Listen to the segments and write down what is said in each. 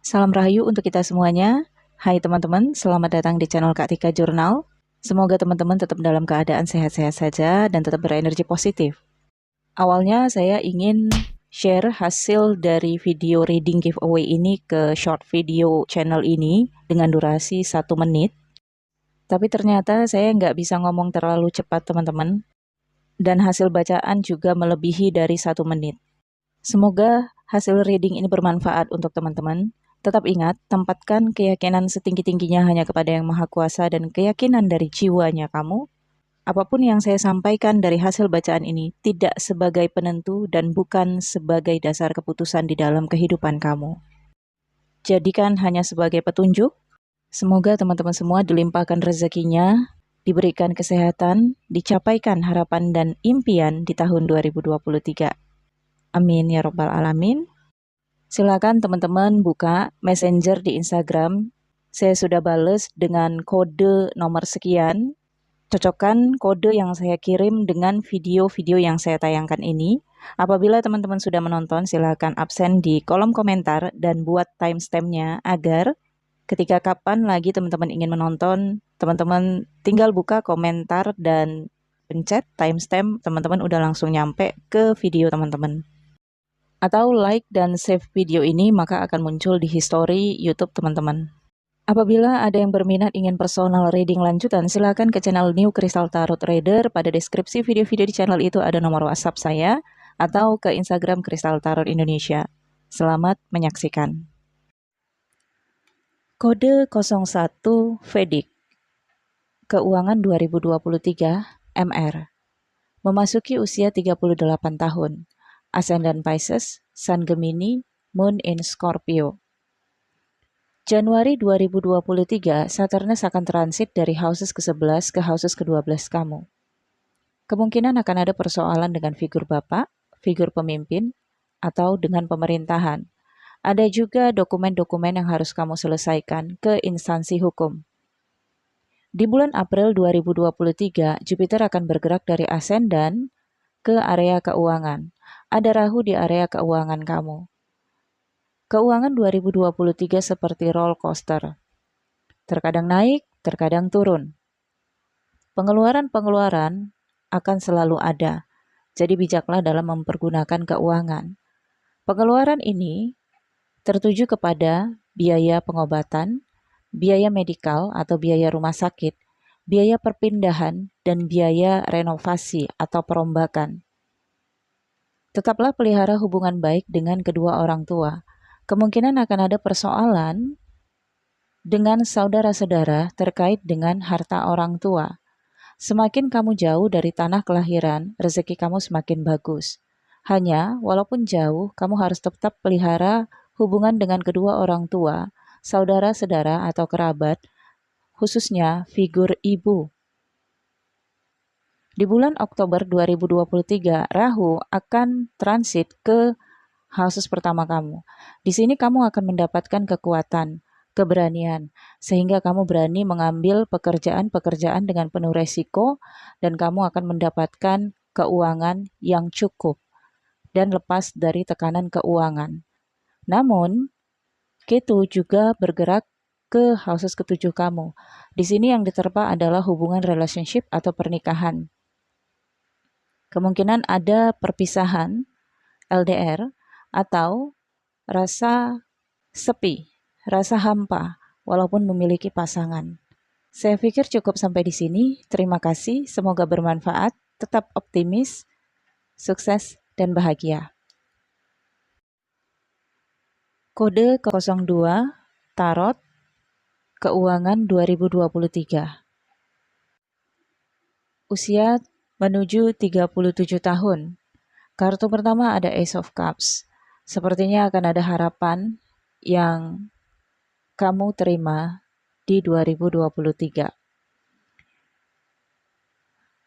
Salam Rahayu untuk kita semuanya. Hai teman-teman, selamat datang di channel Kak Tika Jurnal. Semoga teman-teman tetap dalam keadaan sehat-sehat saja dan tetap berenergi positif. Awalnya saya ingin share hasil dari video reading giveaway ini ke short video channel ini dengan durasi 1 menit. Tapi ternyata saya nggak bisa ngomong terlalu cepat teman-teman. Dan hasil bacaan juga melebihi dari 1 menit. Semoga hasil reading ini bermanfaat untuk teman-teman. Tetap ingat, tempatkan keyakinan setinggi-tingginya hanya kepada Yang Maha Kuasa dan keyakinan dari jiwanya kamu. Apapun yang saya sampaikan dari hasil bacaan ini tidak sebagai penentu dan bukan sebagai dasar keputusan di dalam kehidupan kamu. Jadikan hanya sebagai petunjuk. Semoga teman-teman semua dilimpahkan rezekinya, diberikan kesehatan, dicapaikan harapan dan impian di tahun 2023. Amin ya Rabbal Alamin. Silakan teman-teman buka Messenger di Instagram. Saya sudah bales dengan kode nomor sekian. Cocokkan kode yang saya kirim dengan video-video yang saya tayangkan ini. Apabila teman-teman sudah menonton, silakan absen di kolom komentar dan buat timestamp-nya agar ketika kapan lagi teman-teman ingin menonton, teman-teman tinggal buka komentar dan pencet timestamp, teman-teman udah langsung nyampe ke video teman-teman. Atau like dan save video ini, maka akan muncul di history YouTube teman-teman. Apabila ada yang berminat ingin personal reading lanjutan, silakan ke channel New Crystal Tarot Reader. Pada deskripsi video-video di channel itu ada nomor WhatsApp saya, atau ke Instagram Crystal Tarot Indonesia. Selamat menyaksikan. Kode 01 Vedic Keuangan 2023 MR. Memasuki usia 38 tahun. Ascendant Pisces, Sun Gemini, Moon in Scorpio. Januari 2023, Saturnus akan transit dari houses ke-11 ke houses ke-12 kamu. Kemungkinan akan ada persoalan dengan figur bapak, figur pemimpin, atau dengan pemerintahan. Ada juga dokumen-dokumen yang harus kamu selesaikan ke instansi hukum. Di bulan April 2023, Jupiter akan bergerak dari ascendant ke area keuangan. Ada Rahu di area keuangan kamu. Keuangan 2023 seperti roller coaster. Terkadang naik, terkadang turun. Pengeluaran-pengeluaran akan selalu ada. Jadi bijaklah dalam mempergunakan keuangan. Pengeluaran ini tertuju kepada biaya pengobatan, biaya medikal atau biaya rumah sakit, biaya perpindahan, dan biaya renovasi atau perombakan. Tetaplah pelihara hubungan baik dengan kedua orang tua. Kemungkinan akan ada persoalan dengan saudara-saudara terkait dengan harta orang tua. Semakin kamu jauh dari tanah kelahiran, rezeki kamu semakin bagus. Hanya, walaupun jauh, kamu harus tetap pelihara hubungan dengan kedua orang tua, saudara-saudara atau kerabat, khususnya figur ibu. Di bulan Oktober 2023, Rahu akan transit ke houses pertama kamu. Di sini kamu akan mendapatkan kekuatan, keberanian, sehingga kamu berani mengambil pekerjaan-pekerjaan dengan penuh resiko, dan kamu akan mendapatkan keuangan yang cukup dan lepas dari tekanan keuangan. Namun, Ketu juga bergerak ke houses ketujuh kamu. Di sini yang diterpa adalah hubungan relationship atau pernikahan. Kemungkinan ada perpisahan, LDR, atau rasa sepi, rasa hampa, walaupun memiliki pasangan. Saya pikir cukup sampai di sini. Terima kasih, semoga bermanfaat. Tetap optimis, sukses, dan bahagia. Kode 02 Tarot Keuangan 2023. Usia menuju 37 tahun. Kartu pertama ada Ace of Cups. Sepertinya akan ada harapan yang kamu terima di 2023.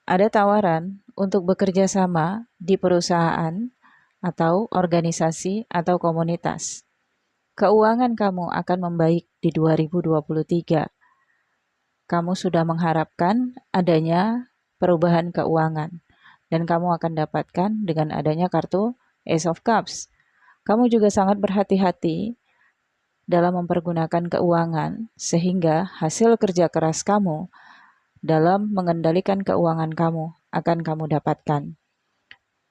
Ada tawaran untuk bekerja sama di perusahaan atau organisasi atau komunitas. Keuangan kamu akan membaik di 2023. Kamu sudah mengharapkan adanya perubahan keuangan, dan kamu akan dapatkan dengan adanya kartu Ace of Cups. Kamu juga sangat berhati-hati dalam mempergunakan keuangan, sehingga hasil kerja keras kamu dalam mengendalikan keuangan kamu akan kamu dapatkan.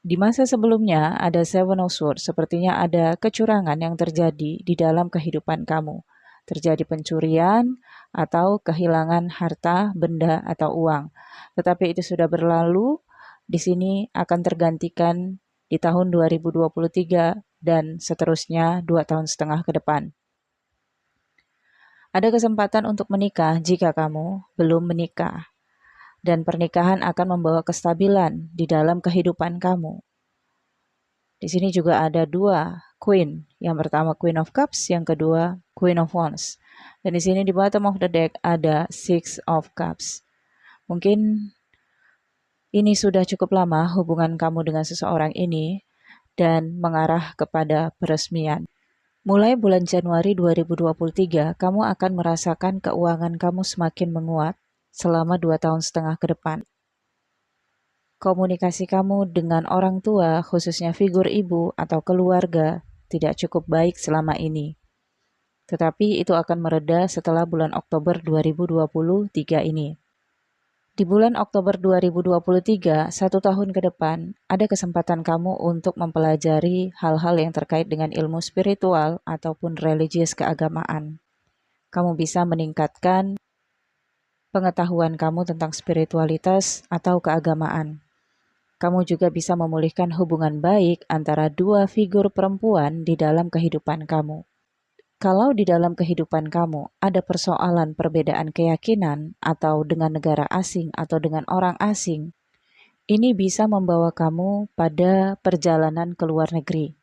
Di masa sebelumnya ada Seven of Swords, sepertinya ada kecurangan yang terjadi di dalam kehidupan kamu. Terjadi pencurian atau kehilangan harta, benda, atau uang. Tetapi itu sudah berlalu, di sini akan tergantikan di tahun 2023 dan seterusnya 2,5 tahun ke depan. Ada kesempatan untuk menikah jika kamu belum menikah, dan pernikahan akan membawa kestabilan di dalam kehidupan kamu. Di sini juga ada dua Queen, yang pertama Queen of Cups, yang kedua Queen of Wands. Dan di sini di bottom of the deck ada Six of Cups. Mungkin ini sudah cukup lama hubungan kamu dengan seseorang ini dan mengarah kepada peresmian. Mulai bulan Januari 2023, kamu akan merasakan keuangan kamu semakin menguat selama 2,5 tahun ke depan. Komunikasi kamu dengan orang tua, khususnya figur ibu atau keluarga, tidak cukup baik selama ini. Tetapi itu akan mereda setelah bulan Oktober 2023 ini. Di bulan Oktober 2023, 1 tahun ke depan, ada kesempatan kamu untuk mempelajari hal-hal yang terkait dengan ilmu spiritual ataupun religius keagamaan. Kamu bisa meningkatkan pengetahuan kamu tentang spiritualitas atau keagamaan. Kamu juga bisa memulihkan hubungan baik antara dua figur perempuan di dalam kehidupan kamu. Kalau di dalam kehidupan kamu ada persoalan perbedaan keyakinan atau dengan negara asing atau dengan orang asing, ini bisa membawa kamu pada perjalanan ke luar negeri.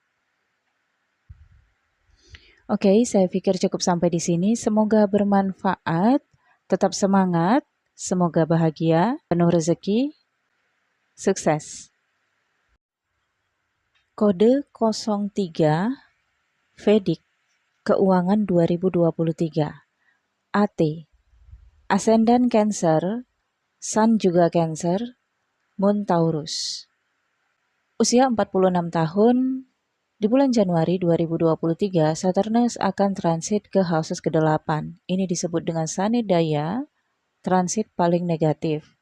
Oke, saya pikir cukup sampai di sini. Semoga bermanfaat, tetap semangat, semoga bahagia, penuh rezeki, sukses. Kode 03 Vedic Keuangan 2023 AT Ascendant Cancer, Sun juga Cancer, Moon Taurus. Usia 46 tahun, di bulan Januari 2023 Saturnus akan transit ke houses ke-8. Ini disebut dengan Sanidaya, transit paling negatif.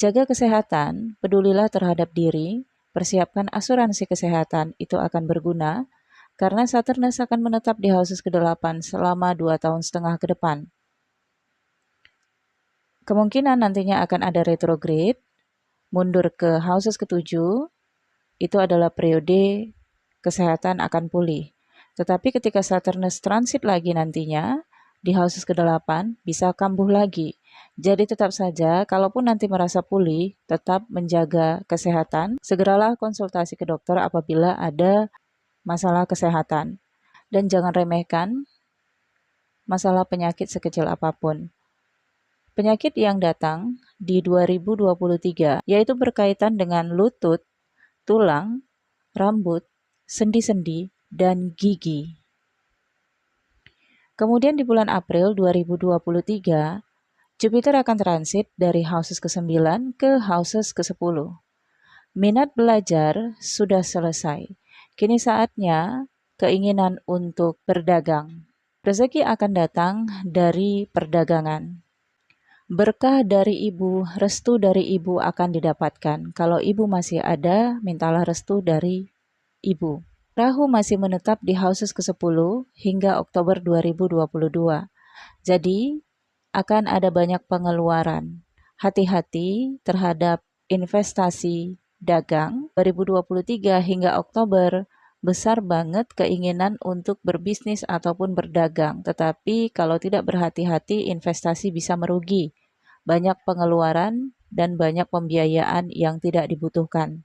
Jaga kesehatan, pedulilah terhadap diri, persiapkan asuransi kesehatan, itu akan berguna karena Saturnus akan menetap di houses ke-8 selama 2,5 tahun ke depan. Kemungkinan nantinya akan ada retrograde, mundur ke houses ke-7, itu adalah periode kesehatan akan pulih. Tetapi ketika Saturnus transit lagi nantinya, di houses ke-8 bisa kambuh lagi. Jadi tetap saja, kalaupun nanti merasa pulih, tetap menjaga kesehatan, segeralah konsultasi ke dokter apabila ada masalah kesehatan. Dan jangan remehkan masalah penyakit sekecil apapun. Penyakit yang datang di 2023 yaitu berkaitan dengan lutut, tulang, rambut, sendi-sendi, dan gigi. Kemudian di bulan April 2023, Jupiter akan transit dari houses ke-9 ke houses ke-10. Minat belajar sudah selesai. Kini saatnya keinginan untuk berdagang. Rezeki akan datang dari perdagangan. Berkah dari ibu, restu dari ibu akan didapatkan. Kalau ibu masih ada, mintalah restu dari ibu. Rahu masih menetap di houses ke-10 hingga Oktober 2022. Jadi, akan ada banyak pengeluaran. Hati-hati terhadap investasi dagang 2023 hingga Oktober. Besar banget keinginan untuk berbisnis ataupun berdagang, tetapi kalau tidak berhati-hati investasi bisa merugi. Banyak pengeluaran dan banyak pembiayaan yang tidak dibutuhkan.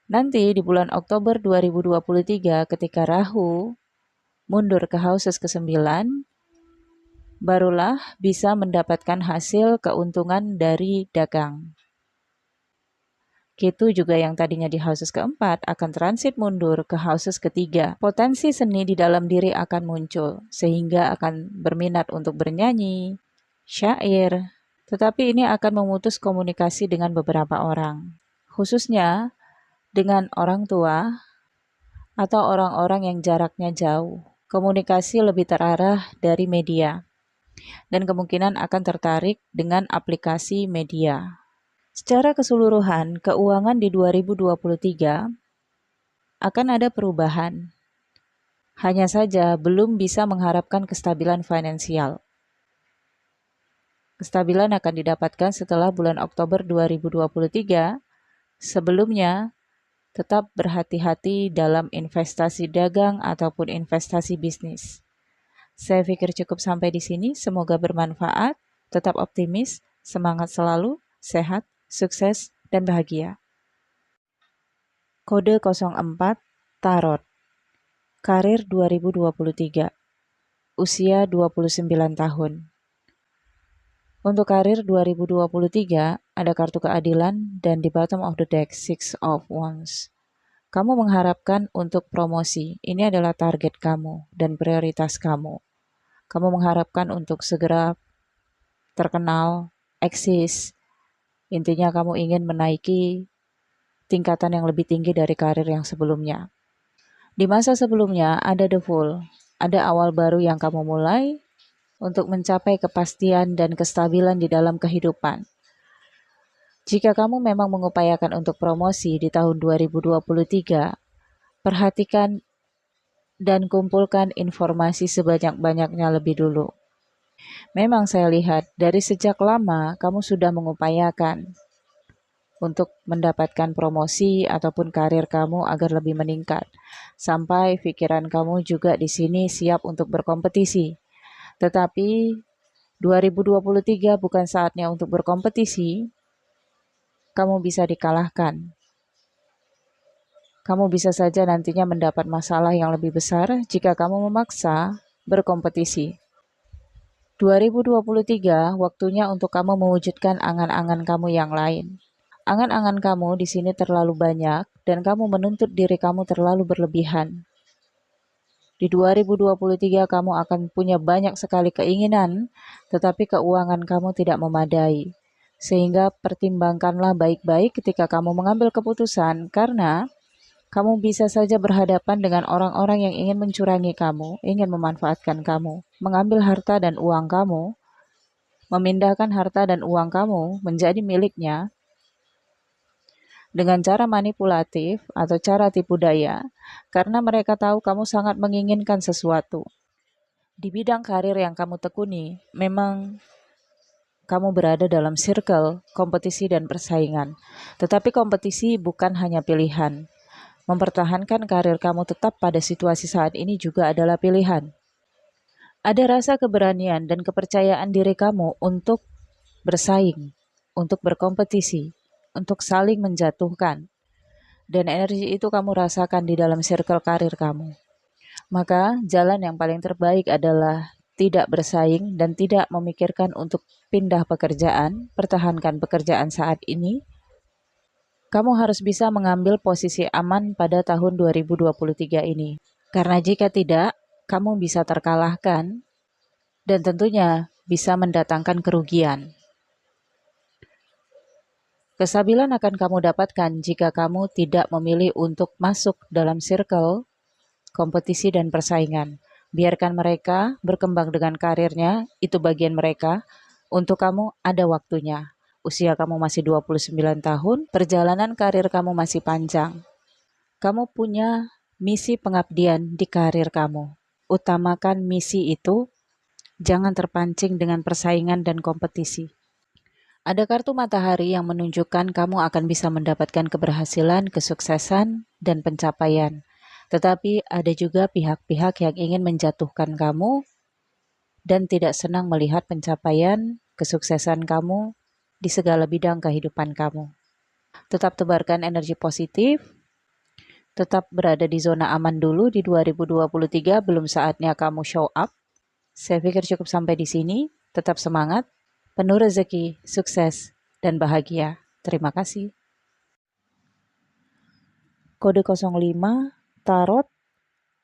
Nanti di bulan Oktober 2023 ketika Rahu mundur ke houses ke-9, barulah bisa mendapatkan hasil keuntungan dari dagang. Ketu juga yang tadinya di houses ke-4 akan transit mundur ke houses ke-3. Potensi seni di dalam diri akan muncul, sehingga akan berminat untuk bernyanyi, syair. Tetapi ini akan memutus komunikasi dengan beberapa orang, khususnya dengan orang tua atau orang-orang yang jaraknya jauh. komunikasi lebih terarah dari media, dan kemungkinan akan tertarik dengan aplikasi media. Secara keseluruhan, keuangan di 2023 akan ada perubahan. Hanya saja belum bisa mengharapkan kestabilan finansial. Kestabilan akan didapatkan setelah bulan Oktober 2023. Sebelumnya, tetap berhati-hati dalam investasi dagang ataupun investasi bisnis. Saya pikir cukup sampai di sini. Semoga bermanfaat. Tetap optimis, semangat selalu, sehat, sukses, dan bahagia. Kode 04 Tarot. Karir 2023. Usia 29 tahun. Untuk karir 2023, ada kartu keadilan dan di bottom of the deck, Six of Wands. Kamu mengharapkan untuk promosi. Ini adalah target kamu dan prioritas kamu. Kamu mengharapkan untuk segera terkenal, eksis. Intinya kamu ingin menaiki tingkatan yang lebih tinggi dari karir yang sebelumnya. Di masa sebelumnya ada the Fool, ada awal baru yang kamu mulai untuk mencapai kepastian dan kestabilan di dalam kehidupan. Jika kamu memang mengupayakan untuk promosi di tahun 2023, perhatikan dan kumpulkan informasi sebanyak-banyaknya lebih dulu. Memang saya lihat dari sejak lama kamu sudah mengupayakan untuk mendapatkan promosi ataupun karir kamu agar lebih meningkat. Sampai pikiran kamu juga di sini siap untuk berkompetisi. Tetapi 2023 bukan saatnya untuk berkompetisi. Kamu bisa dikalahkan. Kamu bisa saja nantinya mendapat masalah yang lebih besar jika kamu memaksa berkompetisi. 2023 waktunya untuk kamu mewujudkan angan-angan kamu yang lain. Angan-angan kamu di sini terlalu banyak dan kamu menuntut diri kamu terlalu berlebihan. Di 2023 kamu akan punya banyak sekali keinginan, tetapi keuangan kamu tidak memadai. Sehingga pertimbangkanlah baik-baik ketika kamu mengambil keputusan, karena kamu bisa saja berhadapan dengan orang-orang yang ingin mencurangi kamu, ingin memanfaatkan kamu, mengambil harta dan uang kamu, memindahkan harta dan uang kamu menjadi miliknya dengan cara manipulatif atau cara tipu daya, karena mereka tahu kamu sangat menginginkan sesuatu. Di bidang karir yang kamu tekuni, memang kamu berada dalam circle kompetisi dan persaingan. Tetapi kompetisi bukan hanya pilihan. Mempertahankan karir kamu tetap pada situasi saat ini juga adalah pilihan. Ada rasa keberanian dan kepercayaan diri kamu untuk bersaing, untuk berkompetisi, untuk saling menjatuhkan. Dan energi itu kamu rasakan di dalam circle karir kamu. Maka jalan yang paling terbaik adalah tidak bersaing dan tidak memikirkan untuk pindah pekerjaan, pertahankan pekerjaan saat ini. Kamu harus bisa mengambil posisi aman pada tahun 2023 ini. Karena jika tidak, kamu bisa terkalahkan dan tentunya bisa mendatangkan kerugian. Kestabilan akan kamu dapatkan jika kamu tidak memilih untuk masuk dalam circle kompetisi dan persaingan. Biarkan mereka berkembang dengan karirnya, itu bagian mereka. Untuk kamu ada waktunya. Usia kamu masih 29 tahun, perjalanan karir kamu masih panjang. Kamu punya misi pengabdian di karir kamu. Utamakan misi itu, jangan terpancing dengan persaingan dan kompetisi. Ada kartu matahari yang menunjukkan kamu akan bisa mendapatkan keberhasilan, kesuksesan, dan pencapaian. Tetapi ada juga pihak-pihak yang ingin menjatuhkan kamu dan tidak senang melihat pencapaian, kesuksesan kamu di segala bidang kehidupan kamu. Tetap tebarkan energi positif, tetap berada di zona aman dulu di 2023, belum saatnya kamu show up. Saya pikir cukup sampai di sini, tetap semangat. Penuh rezeki, sukses, dan bahagia. Terima kasih. Kode 05, Tarot,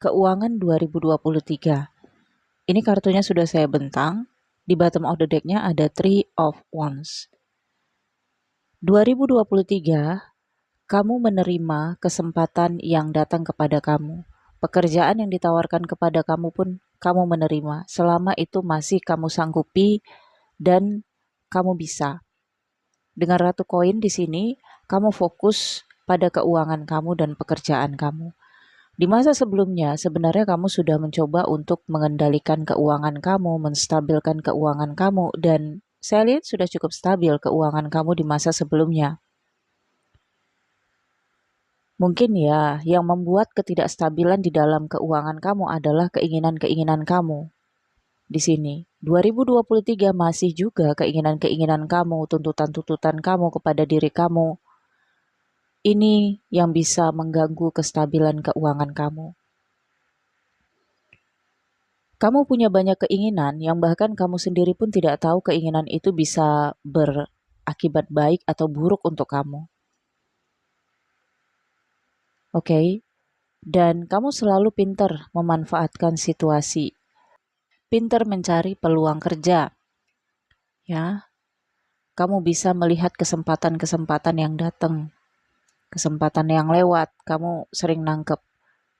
Keuangan 2023. Ini kartunya sudah saya bentang. Di bottom of the deck-nya ada Three of Wands. 2023, kamu menerima kesempatan yang datang kepada kamu. Pekerjaan yang ditawarkan kepada kamu pun kamu menerima, selama itu masih kamu sanggupi dan kamu bisa. Dengan Ratu Koin di sini, kamu fokus pada keuangan kamu dan pekerjaan kamu. Di masa sebelumnya, sebenarnya kamu sudah mencoba untuk mengendalikan keuangan kamu, menstabilkan keuangan kamu, dan saya lihat sudah cukup stabil keuangan kamu di masa sebelumnya. Mungkin ya, yang membuat ketidakstabilan di dalam keuangan kamu adalah keinginan-keinginan kamu. Di sini, 2023 masih juga keinginan-keinginan kamu, tuntutan-tuntutan kamu kepada diri kamu. Ini yang bisa mengganggu kestabilan keuangan kamu. Kamu punya banyak keinginan yang bahkan kamu sendiri pun tidak tahu keinginan itu bisa berakibat baik atau buruk untuk kamu. Oke? Dan kamu selalu pintar memanfaatkan situasi. Pintar mencari peluang kerja. Ya, kamu bisa melihat kesempatan-kesempatan yang datang. Kesempatan yang lewat, kamu sering nangkep.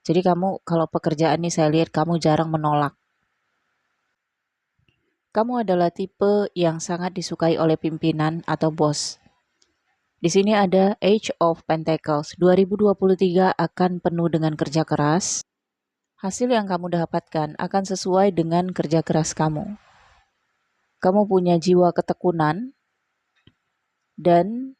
Jadi kamu kalau pekerjaan ini saya lihat kamu jarang menolak. Kamu adalah tipe yang sangat disukai oleh pimpinan atau bos. Di sini ada Age of Pentacles. 2023 akan penuh dengan kerja keras. Hasil yang kamu dapatkan akan sesuai dengan kerja keras kamu. Kamu punya jiwa ketekunan dan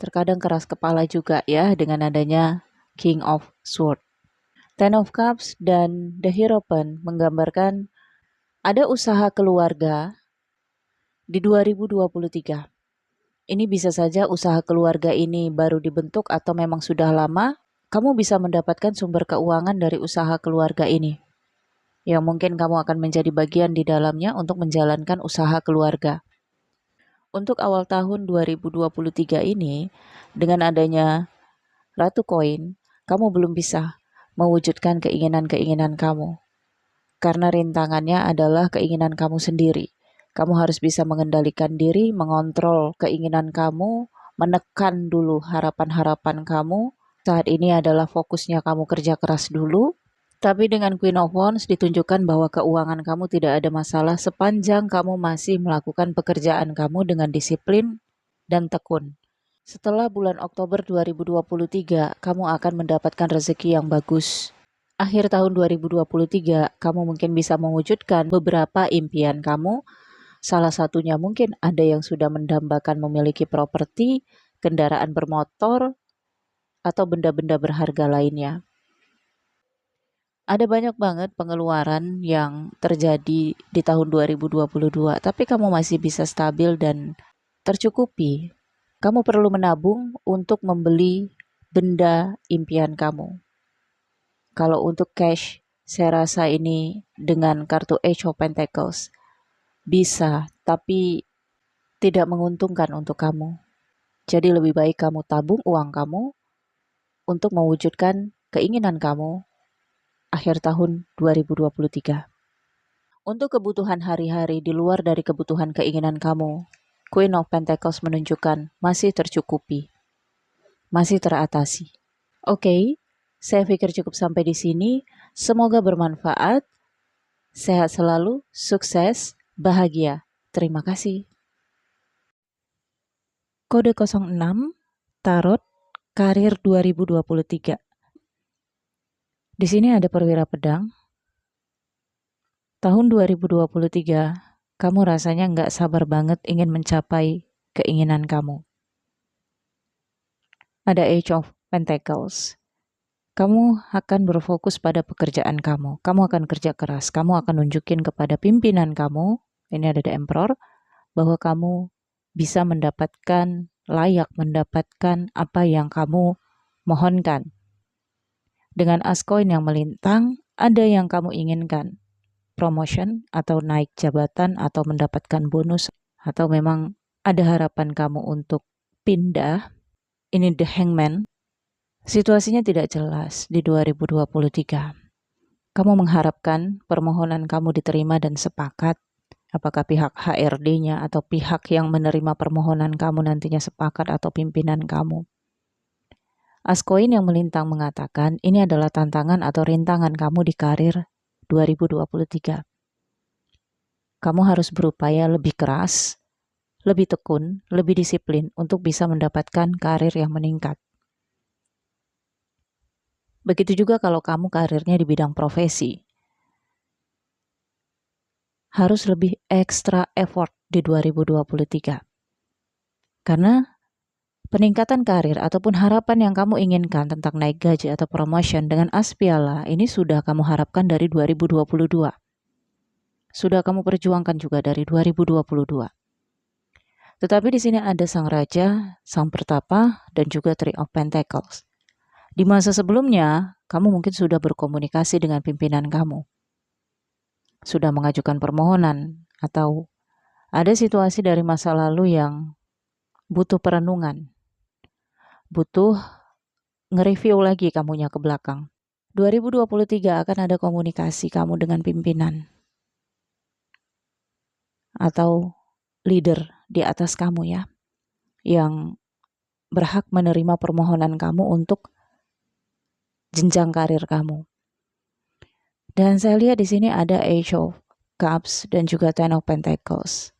terkadang keras kepala juga ya dengan adanya King of Swords. Ten of Cups dan The Hierophant menggambarkan ada usaha keluarga di 2023. Ini bisa saja usaha keluarga ini baru dibentuk atau memang sudah lama. Kamu bisa mendapatkan sumber keuangan dari usaha keluarga ini, yang mungkin kamu akan menjadi bagian di dalamnya untuk menjalankan usaha keluarga. Untuk awal tahun 2023 ini, dengan adanya Ratu Koin, kamu belum bisa mewujudkan keinginan-keinginan kamu. Karena rintangannya adalah keinginan kamu sendiri. Kamu harus bisa mengendalikan diri, mengontrol keinginan kamu, menekan dulu harapan-harapan kamu. Saat ini adalah fokusnya kamu kerja keras dulu. Tapi dengan Queen of Wands ditunjukkan bahwa keuangan kamu tidak ada masalah sepanjang kamu masih melakukan pekerjaan kamu dengan disiplin dan tekun. Setelah bulan Oktober 2023, kamu akan mendapatkan rezeki yang bagus. Akhir tahun 2023, kamu mungkin bisa mewujudkan beberapa impian kamu. Salah satunya mungkin ada yang sudah mendambakan memiliki properti, kendaraan bermotor, atau benda-benda berharga lainnya. Ada banyak banget pengeluaran yang terjadi di tahun 2022, tapi kamu masih bisa stabil dan tercukupi. Kamu perlu menabung untuk membeli benda impian kamu. Kalau untuk cash, saya rasa ini dengan kartu Age of Pentacles bisa, tapi tidak menguntungkan untuk kamu. Jadi lebih baik kamu tabung uang kamu untuk mewujudkan keinginan kamu akhir tahun 2023. Untuk kebutuhan hari-hari di luar dari kebutuhan keinginan kamu, Queen of Pentacles menunjukkan masih tercukupi, masih teratasi. Oke, saya pikir cukup sampai di sini. Semoga bermanfaat. Sehat selalu, sukses, bahagia. Terima kasih. Kode 06, Tarot, Karir 2023. Di sini ada perwira pedang. Tahun 2023, kamu rasanya nggak sabar banget ingin mencapai keinginan kamu. Ada Age of Pentacles. Kamu akan berfokus pada pekerjaan kamu. Kamu akan kerja keras. Kamu akan nunjukin kepada pimpinan kamu, ini ada The Emperor, bahwa kamu bisa layak mendapatkan apa yang kamu mohonkan. Dengan as koin yang melintang, ada yang kamu inginkan. Promotion atau naik jabatan atau mendapatkan bonus, atau memang ada harapan kamu untuk pindah. Ini The Hangman. Situasinya tidak jelas di 2023. Kamu mengharapkan permohonan kamu diterima dan sepakat. Apakah pihak HRD-nya atau pihak yang menerima permohonan kamu nantinya sepakat atau pimpinan kamu. Askoin yang melintang mengatakan ini adalah tantangan atau rintangan kamu di karir 2023. Kamu harus berupaya lebih keras, lebih tekun, lebih disiplin untuk bisa mendapatkan karir yang meningkat. Begitu juga kalau kamu karirnya di bidang profesi. Harus lebih ekstra effort di 2023. Karena peningkatan karir ataupun harapan yang kamu inginkan tentang naik gaji atau promotion dengan Aspiala ini sudah kamu harapkan dari 2022. Sudah kamu perjuangkan juga dari 2022. Tetapi di sini ada Sang Raja, Sang Pertapa, dan juga Three of Pentacles. Di masa sebelumnya, kamu mungkin sudah berkomunikasi dengan pimpinan kamu. Sudah mengajukan permohonan atau ada situasi dari masa lalu yang butuh perenungan. Butuh nge-review lagi kamunya ke belakang. 2023 akan ada komunikasi kamu dengan pimpinan atau leader di atas kamu ya, yang berhak menerima permohonan kamu untuk jenjang karir kamu. Dan saya lihat di sini ada Ace of Cups dan juga Ten of Pentacles.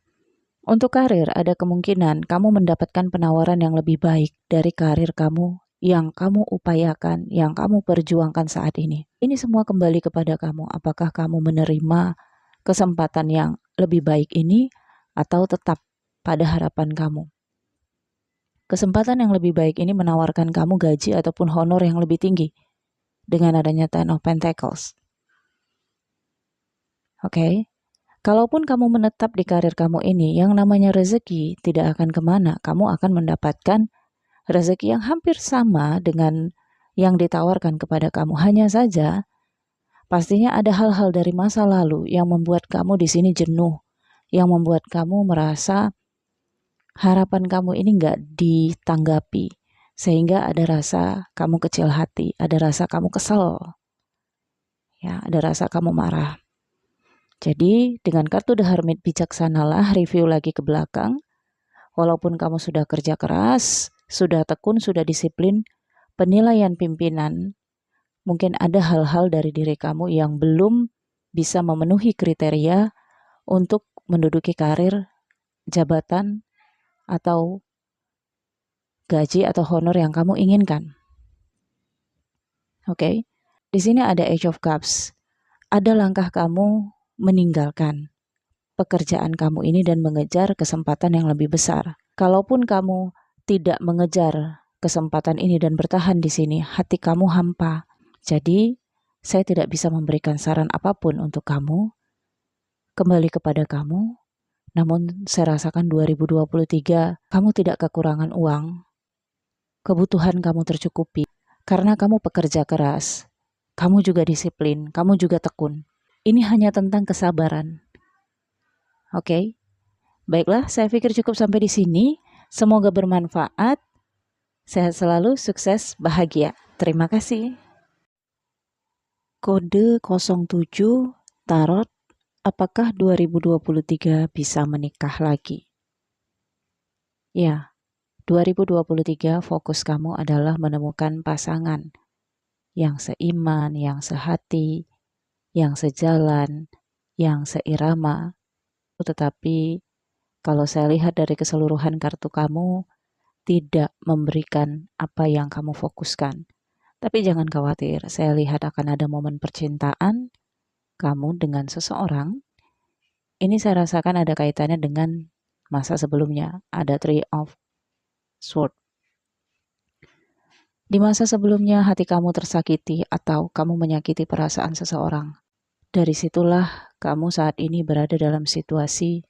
Untuk karir ada kemungkinan kamu mendapatkan penawaran yang lebih baik dari karir kamu yang kamu upayakan, yang kamu perjuangkan saat ini. Ini semua kembali kepada kamu. Apakah kamu menerima kesempatan yang lebih baik ini atau tetap pada harapan kamu? Kesempatan yang lebih baik ini menawarkan kamu gaji ataupun honor yang lebih tinggi dengan adanya Ten of Pentacles. Oke. Kalaupun kamu menetap di karir kamu ini, yang namanya rezeki tidak akan kemana. Kamu akan mendapatkan rezeki yang hampir sama dengan yang ditawarkan kepada kamu. Hanya saja, pastinya ada hal-hal dari masa lalu yang membuat kamu di sini jenuh, yang membuat kamu merasa harapan kamu ini nggak ditanggapi, sehingga ada rasa kamu kecil hati, ada rasa kamu kesel, ya, ada rasa kamu marah. Jadi dengan kartu The Hermit bijaksanalah, review lagi ke belakang. Walaupun kamu sudah kerja keras, sudah tekun, sudah disiplin, penilaian pimpinan, mungkin ada hal-hal dari diri kamu yang belum bisa memenuhi kriteria untuk menduduki karir, jabatan, atau gaji atau honor yang kamu inginkan. Oke. Di sini ada Age of Cups. Ada langkah kamu meninggalkan pekerjaan kamu ini dan mengejar kesempatan yang lebih besar. Kalaupun kamu tidak mengejar kesempatan ini dan bertahan di sini, hati kamu hampa. Jadi, saya tidak bisa memberikan saran apapun untuk kamu. Kembali kepada kamu. Namun, saya rasakan 2023 kamu tidak kekurangan uang. Kebutuhan kamu tercukupi karena kamu pekerja keras. Kamu juga disiplin, kamu juga tekun. Ini hanya tentang kesabaran. Oke, baiklah, saya pikir cukup sampai di sini. Semoga bermanfaat. Sehat selalu, sukses, bahagia. Terima kasih. Kode 07 Tarot, apakah 2023 bisa menikah lagi? Ya, 2023 fokus kamu adalah menemukan pasangan yang seiman, yang sehati, yang sejalan, yang seirama. Tetapi kalau saya lihat dari keseluruhan kartu kamu, tidak memberikan apa yang kamu fokuskan. Tapi jangan khawatir, saya lihat akan ada momen percintaan kamu dengan seseorang. Ini saya rasakan ada kaitannya dengan masa sebelumnya, ada Three of Swords. Di masa sebelumnya hati kamu tersakiti atau kamu menyakiti perasaan seseorang. Dari situlah kamu saat ini berada dalam situasi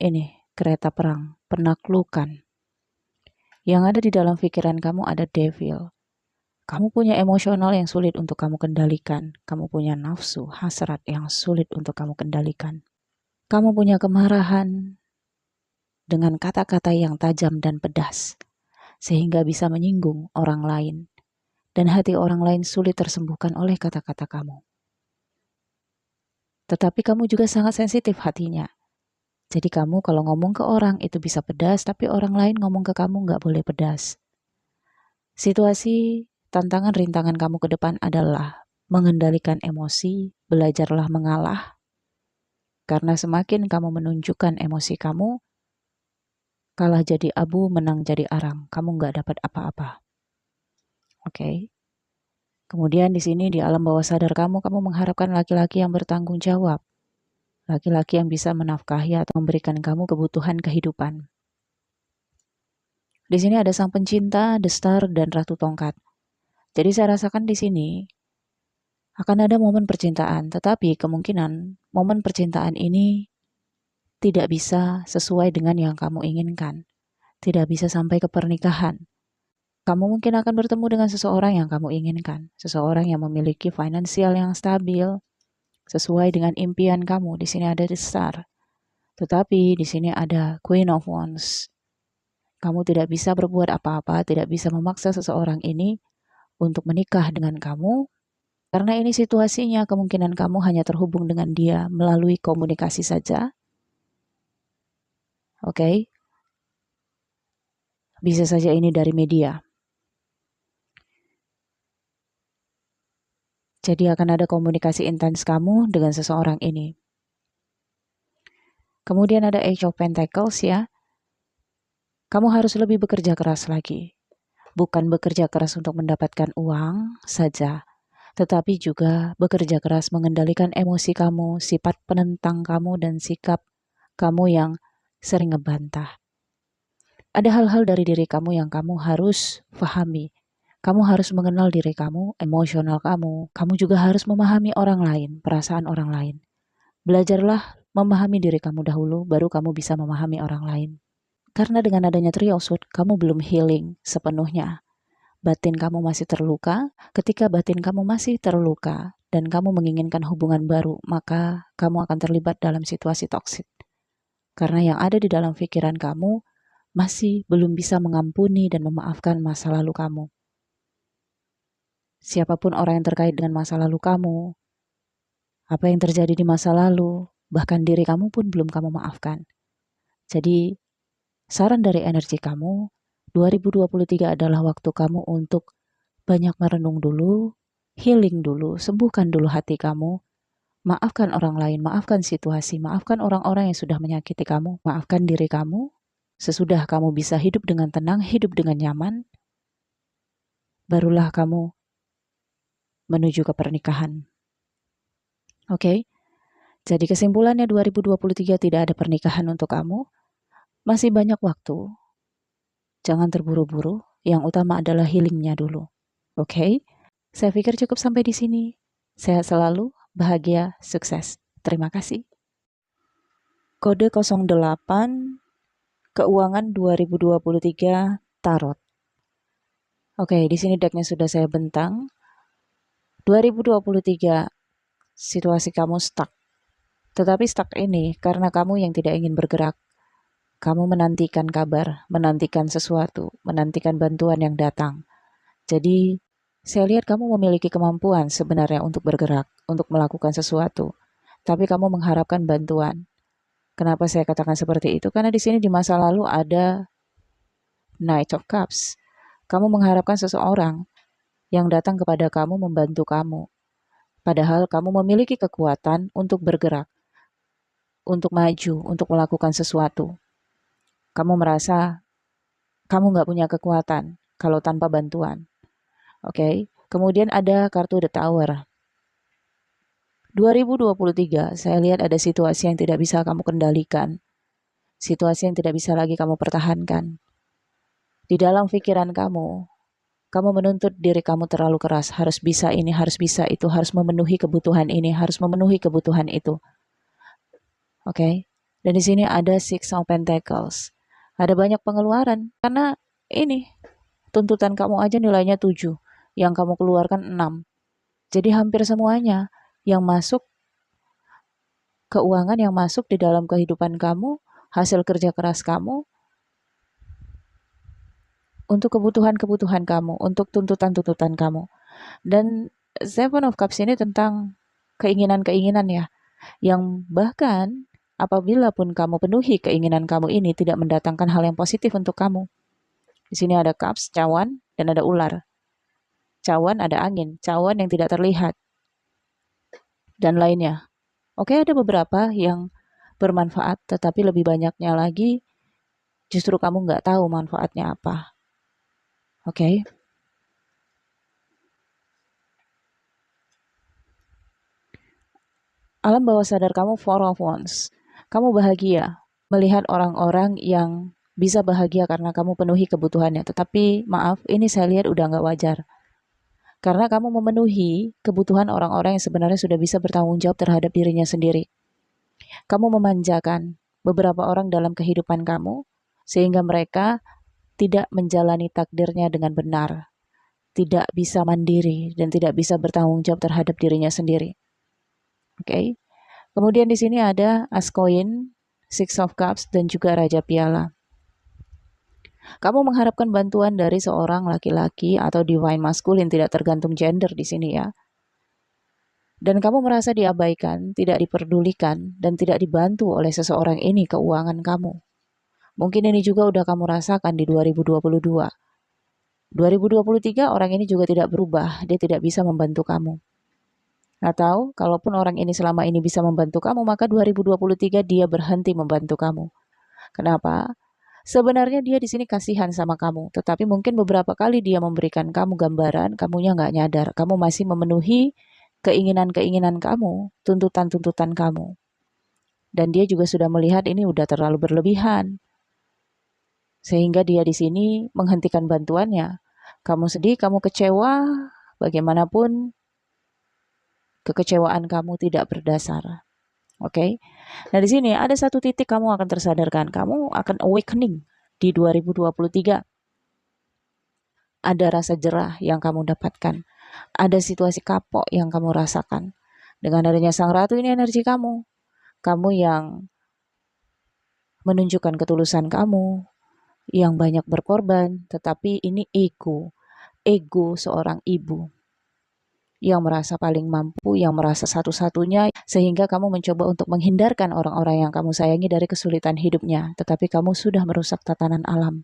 ini, kereta perang, penaklukan. Yang ada di dalam pikiran kamu ada devil. Kamu punya emosional yang sulit untuk kamu kendalikan. Kamu punya nafsu, hasrat yang sulit untuk kamu kendalikan. Kamu punya kemarahan dengan kata-kata yang tajam dan pedas, sehingga bisa menyinggung orang lain. Dan hati orang lain sulit tersembuhkan oleh kata-kata kamu. Tetapi kamu juga sangat sensitif hatinya. Jadi kamu kalau ngomong ke orang itu bisa pedas, tapi orang lain ngomong ke kamu nggak boleh pedas. Situasi, tantangan, rintangan kamu ke depan adalah mengendalikan emosi, belajarlah mengalah, karena semakin kamu menunjukkan emosi kamu, kalah jadi abu, menang jadi arang. Kamu nggak dapat apa-apa. Oke. Kemudian di sini di alam bawah sadar kamu mengharapkan laki-laki yang bertanggung jawab. Laki-laki yang bisa menafkahi atau memberikan kamu kebutuhan kehidupan. Di sini ada sang pencinta, The Star, dan Ratu Tongkat. Jadi saya rasakan di sini akan ada momen percintaan, tetapi kemungkinan momen percintaan ini tidak bisa sesuai dengan yang kamu inginkan. Tidak bisa sampai ke pernikahan. Kamu mungkin akan bertemu dengan seseorang yang kamu inginkan. Seseorang yang memiliki finansial yang stabil, sesuai dengan impian kamu. Di sini ada The Star. Tetapi di sini ada Queen of Wands. Kamu tidak bisa berbuat apa-apa, tidak bisa memaksa seseorang ini untuk menikah dengan kamu. Karena ini situasinya, kemungkinan kamu hanya terhubung dengan dia melalui komunikasi saja. Oke. Bisa saja ini dari media. Jadi akan ada komunikasi intens kamu dengan seseorang ini. Kemudian ada Age of Pentacles ya. Kamu harus lebih bekerja keras lagi. Bukan bekerja keras untuk mendapatkan uang saja, tetapi juga bekerja keras mengendalikan emosi kamu, sifat penentang kamu, dan sikap kamu yang sering ngebantah. Ada hal-hal dari diri kamu yang kamu harus pahami. Kamu harus mengenal diri kamu, emosional kamu. Kamu juga harus memahami orang lain, perasaan orang lain. Belajarlah memahami diri kamu dahulu, baru kamu bisa memahami orang lain. Karena dengan adanya Three of Swords, kamu belum healing sepenuhnya. Batin kamu masih terluka. Ketika batin kamu masih terluka dan kamu menginginkan hubungan baru, maka kamu akan terlibat dalam situasi toksik. Karena yang ada di dalam pikiran kamu masih belum bisa mengampuni dan memaafkan masa lalu kamu. Siapapun orang yang terkait dengan masa lalu kamu, apa yang terjadi di masa lalu, bahkan diri kamu pun belum kamu maafkan. Jadi, saran dari energi kamu, 2023 adalah waktu kamu untuk banyak merenung dulu, healing dulu, sembuhkan dulu hati kamu, maafkan orang lain, maafkan situasi, maafkan orang-orang yang sudah menyakiti kamu, maafkan diri kamu. Sesudah kamu bisa hidup dengan tenang, hidup dengan nyaman, barulah kamu menuju ke pernikahan. Oke? Jadi kesimpulannya 2023 tidak ada pernikahan untuk kamu. Masih banyak waktu. Jangan terburu-buru. Yang utama adalah healingnya dulu. Oke? Saya pikir cukup sampai di sini. Sehat selalu, bahagia, sukses. Terima kasih. Kode 08 Keuangan 2023 Tarot. Oke, di sini decknya sudah saya bentang. 2023 situasi kamu stuck. Tetapi stuck ini karena kamu yang tidak ingin bergerak. Kamu menantikan kabar, menantikan sesuatu, menantikan bantuan yang datang. Jadi, saya lihat kamu memiliki kemampuan sebenarnya untuk bergerak, untuk melakukan sesuatu. Tapi kamu mengharapkan bantuan. Kenapa saya katakan seperti itu? Karena di sini di masa lalu ada Knight of Cups. Kamu mengharapkan seseorang yang datang kepada kamu membantu kamu. Padahal kamu memiliki kekuatan untuk bergerak, untuk maju, untuk melakukan sesuatu. Kamu merasa kamu nggak punya kekuatan kalau tanpa bantuan. Oke. Kemudian ada kartu The Tower. 2023, saya lihat ada situasi yang tidak bisa kamu kendalikan. Situasi yang tidak bisa lagi kamu pertahankan. Di dalam pikiran kamu menuntut diri kamu terlalu keras. Harus bisa ini, harus bisa itu, harus memenuhi kebutuhan ini, harus memenuhi kebutuhan itu. Oke. Dan di sini ada Six of Pentacles. Ada banyak pengeluaran. Karena ini, tuntutan kamu aja nilainya 7. Yang kamu keluarkan 6. Jadi hampir semuanya yang masuk, keuangan yang masuk di dalam kehidupan kamu, hasil kerja keras kamu, untuk kebutuhan-kebutuhan kamu, untuk tuntutan-tuntutan kamu. Dan Seven of Cups ini tentang keinginan-keinginan ya, yang bahkan apabila pun kamu penuhi keinginan kamu ini tidak mendatangkan hal yang positif untuk kamu. Di sini ada cups, cawan, dan ada ular. Cawan ada angin, cawan yang tidak terlihat, dan lainnya. Oke, ada beberapa yang bermanfaat, tetapi lebih banyaknya lagi justru kamu nggak tahu manfaatnya apa. Oke. Alam bawah sadar kamu four of wands. Kamu bahagia melihat orang-orang yang bisa bahagia karena kamu penuhi kebutuhannya. Tetapi maaf, ini saya lihat udah nggak wajar. Karena kamu memenuhi kebutuhan orang-orang yang sebenarnya sudah bisa bertanggung jawab terhadap dirinya sendiri. Kamu memanjakan beberapa orang dalam kehidupan kamu, sehingga mereka tidak menjalani takdirnya dengan benar, tidak bisa mandiri, dan tidak bisa bertanggung jawab terhadap dirinya sendiri. Oke. Kemudian di sini ada As Koin, Six of Cups, dan juga Raja Piala. Kamu mengharapkan bantuan dari seorang laki-laki atau divine maskulin, tidak tergantung gender di sini ya. Dan kamu merasa diabaikan, tidak diperdulikan, dan tidak dibantu oleh seseorang ini keuangan kamu. Mungkin ini juga udah kamu rasakan di 2022. 2023 orang ini juga tidak berubah, dia tidak bisa membantu kamu. Atau kalaupun orang ini selama ini bisa membantu kamu, maka 2023 dia berhenti membantu kamu. Kenapa? Sebenarnya dia di sini kasihan sama kamu, tetapi mungkin beberapa kali dia memberikan kamu gambaran, kamunya nggak nyadar, kamu masih memenuhi keinginan-keinginan kamu, tuntutan-tuntutan kamu. Dan dia juga sudah melihat ini udah terlalu berlebihan. Sehingga dia di sini menghentikan bantuannya. Kamu sedih, kamu kecewa, bagaimanapun kekecewaan kamu tidak berdasar. Oke. Nah, di sini ada satu titik kamu akan tersadarkan, kamu akan awakening di 2023. Ada rasa jerah yang kamu dapatkan. Ada situasi kapok yang kamu rasakan. Dengan adanya Sang Ratu ini energi kamu. Kamu yang menunjukkan ketulusan kamu, yang banyak berkorban, tetapi ini ego seorang ibu yang merasa paling mampu, yang merasa satu-satunya, sehingga kamu mencoba untuk menghindarkan orang-orang yang kamu sayangi dari kesulitan hidupnya, tetapi kamu sudah merusak tatanan alam.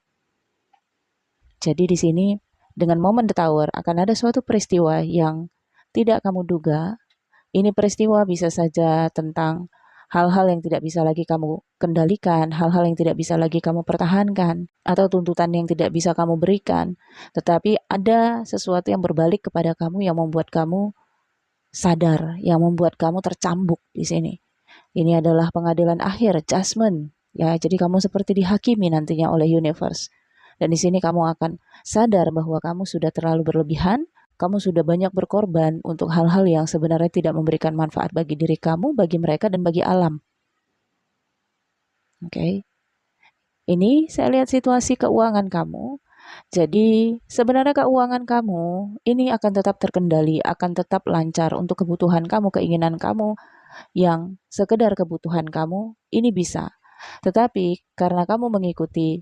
Jadi di sini dengan momen The Tower akan ada suatu peristiwa yang tidak kamu duga. Ini peristiwa bisa saja tentang hal-hal yang tidak bisa lagi kamu kendalikan, hal-hal yang tidak bisa lagi kamu pertahankan, atau tuntutan yang tidak bisa kamu berikan. Tetapi ada sesuatu yang berbalik kepada kamu yang membuat kamu sadar, yang membuat kamu tercambuk di sini. Ini adalah pengadilan akhir, judgment. Ya, jadi kamu seperti dihakimi nantinya oleh universe. Dan di sini kamu akan sadar bahwa kamu sudah terlalu berlebihan, kamu sudah banyak berkorban untuk hal-hal yang sebenarnya tidak memberikan manfaat bagi diri kamu, bagi mereka, dan bagi alam. Oke. Ini saya lihat situasi keuangan kamu. Jadi sebenarnya keuangan kamu ini akan tetap terkendali, akan tetap lancar untuk kebutuhan kamu, keinginan kamu, yang sekedar kebutuhan kamu, ini bisa. Tetapi karena kamu mengikuti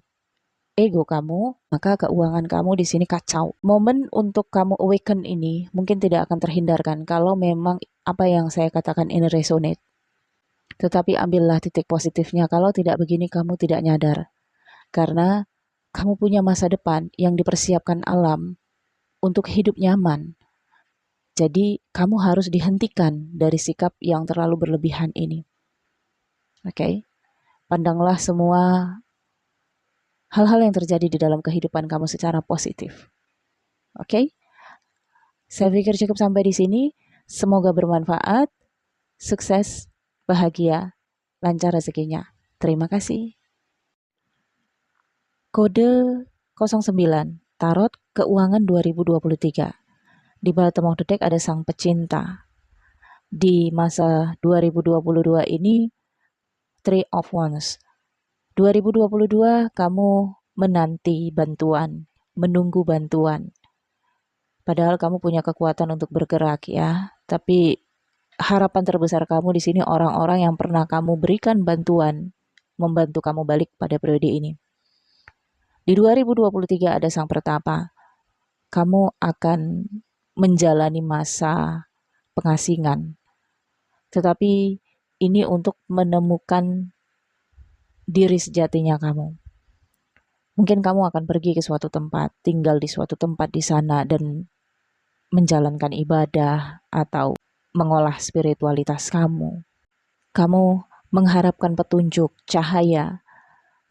ego kamu, maka keuangan kamu di sini kacau. Momen untuk kamu awaken ini mungkin tidak akan terhindarkan kalau memang apa yang saya katakan ini resonate. Tetapi ambillah titik positifnya, kalau tidak begini kamu tidak nyadar. Karena kamu punya masa depan yang dipersiapkan alam untuk hidup nyaman. Jadi kamu harus dihentikan dari sikap yang terlalu berlebihan ini. Oke? Pandanglah semua hal-hal yang terjadi di dalam kehidupan kamu secara positif. Oke? Saya pikir cukup sampai di sini. Semoga bermanfaat, sukses, bahagia, lancar rezekinya. Terima kasih. Kode 09, Tarot Keuangan 2023. Di bottom of the deck ada Sang Pecinta. Di masa 2022 ini, Three of Wands. 2022 kamu menanti bantuan, menunggu bantuan. Padahal kamu punya kekuatan untuk bergerak ya, tapi harapan terbesar kamu di sini orang-orang yang pernah kamu berikan bantuan, membantu kamu balik pada periode ini. Di 2023 ada Sang Pertapa. Kamu akan menjalani masa pengasingan. Tetapi ini untuk menemukan diri sejatinya kamu. Mungkin kamu akan pergi ke suatu tempat, tinggal di suatu tempat di sana dan menjalankan ibadah atau mengolah spiritualitas kamu. Kamu mengharapkan petunjuk, cahaya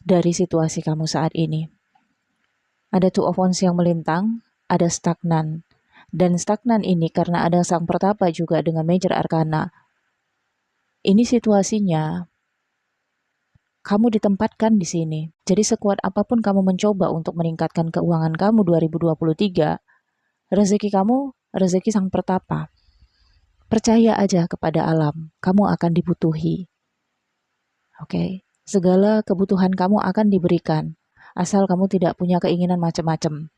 dari situasi kamu saat ini. Ada two of wands yang melintang, ada stagnan. Dan stagnan ini karena ada sang pertapa juga dengan major arcana. Ini situasinya kamu ditempatkan di sini. Jadi sekuat apapun kamu mencoba untuk meningkatkan keuangan kamu 2023, rezeki kamu, rezeki sang pertapa. Percaya aja kepada alam, kamu akan dibutuhi. Oke, segala kebutuhan kamu akan diberikan, asal kamu tidak punya keinginan macam-macam.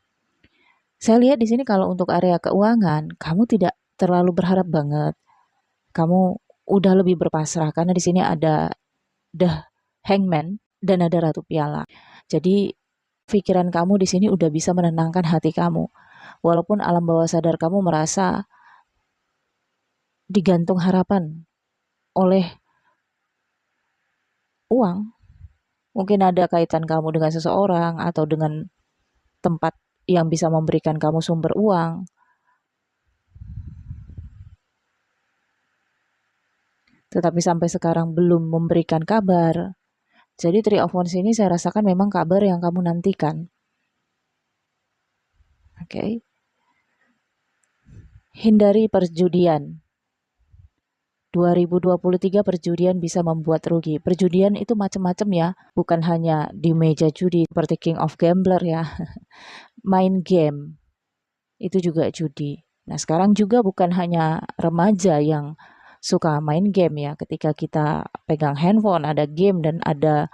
Saya lihat di sini kalau untuk area keuangan, kamu tidak terlalu berharap banget. Kamu udah lebih berpasrah karena di sini ada The Hangman dan ada Ratu Piala. Jadi pikiran kamu di sini udah bisa menenangkan hati kamu. Walaupun alam bawah sadar kamu merasa digantung harapan oleh uang. Mungkin ada kaitan kamu dengan seseorang atau dengan tempat yang bisa memberikan kamu sumber uang. Tetapi sampai sekarang belum memberikan kabar. Jadi Three of Wands ini saya rasakan memang kabar yang kamu nantikan. Oke. Hindari perjudian. 2023 perjudian bisa membuat rugi. Perjudian itu macam-macam ya, bukan hanya di meja judi seperti King of Gambler ya. Main game itu juga judi. Nah, sekarang juga bukan hanya remaja yang suka main game ya. Ketika kita pegang handphone, ada game dan ada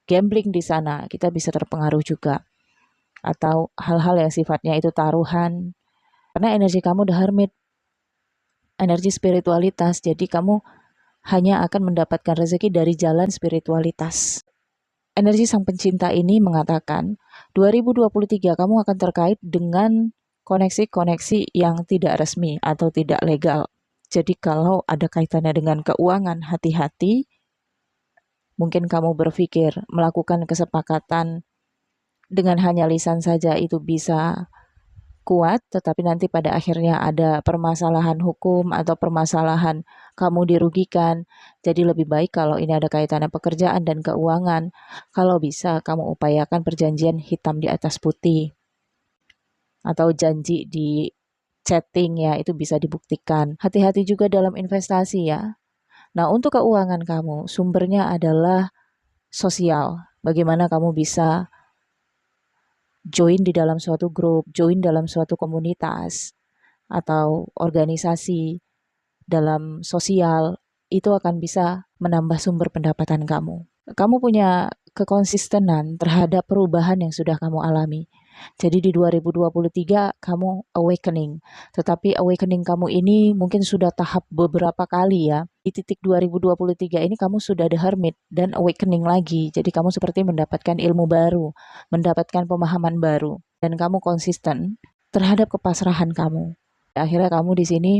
gambling di sana, kita bisa terpengaruh juga. Atau hal-hal yang sifatnya itu taruhan. Karena energi kamu udah hermit, energi spiritualitas, jadi kamu hanya akan mendapatkan rezeki dari jalan spiritualitas. Energi sang pencinta ini mengatakan, 2023 kamu akan terkait dengan koneksi-koneksi yang tidak resmi atau tidak legal. Jadi kalau ada kaitannya dengan keuangan, hati-hati. Mungkin kamu berpikir melakukan kesepakatan dengan hanya lisan saja itu bisa kuat, tetapi nanti pada akhirnya ada permasalahan hukum atau permasalahan kamu dirugikan. Jadi lebih baik kalau ini ada kaitannya pekerjaan dan keuangan, kalau bisa kamu upayakan perjanjian hitam di atas putih. Atau janji di chatting ya, itu bisa dibuktikan. Hati-hati juga dalam investasi ya. Nah, untuk keuangan kamu, sumbernya adalah sosial. Bagaimana kamu bisa join di dalam suatu grup, join dalam suatu komunitas, atau organisasi dalam sosial, itu akan bisa menambah sumber pendapatan kamu. Kamu punya kekonsistenan terhadap perubahan yang sudah kamu alami. Jadi di 2023 kamu awakening. Tetapi awakening kamu ini mungkin sudah tahap beberapa kali ya. Di titik 2023 ini kamu sudah the hermit dan awakening lagi. Jadi kamu seperti mendapatkan ilmu baru, mendapatkan pemahaman baru. Dan kamu konsisten terhadap kepasrahan kamu. Akhirnya kamu di sini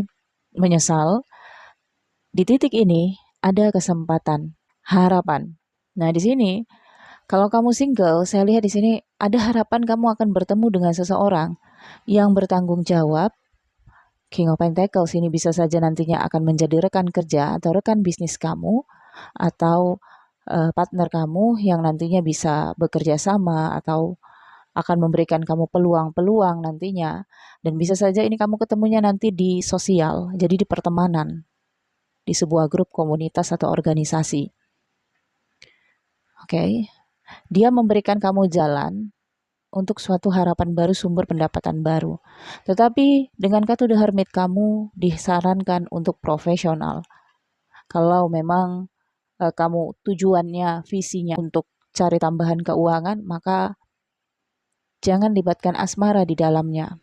menyesal. Di titik ini ada kesempatan, harapan. Nah, di sini kalau kamu single, saya lihat di sini ada harapan kamu akan bertemu dengan seseorang yang bertanggung jawab. King of Pentacles ini bisa saja nantinya akan menjadi rekan kerja atau rekan bisnis kamu atau partner kamu yang nantinya bisa bekerja sama atau akan memberikan kamu peluang-peluang nantinya. Dan bisa saja ini kamu ketemunya nanti di sosial, jadi di pertemanan, di sebuah grup komunitas atau organisasi. Oke. Dia memberikan kamu jalan untuk suatu harapan baru, sumber pendapatan baru. Tetapi dengan kartu The Hermit kamu disarankan untuk profesional. Kalau memang kamu tujuannya, visinya untuk cari tambahan keuangan, maka jangan libatkan asmara di dalamnya.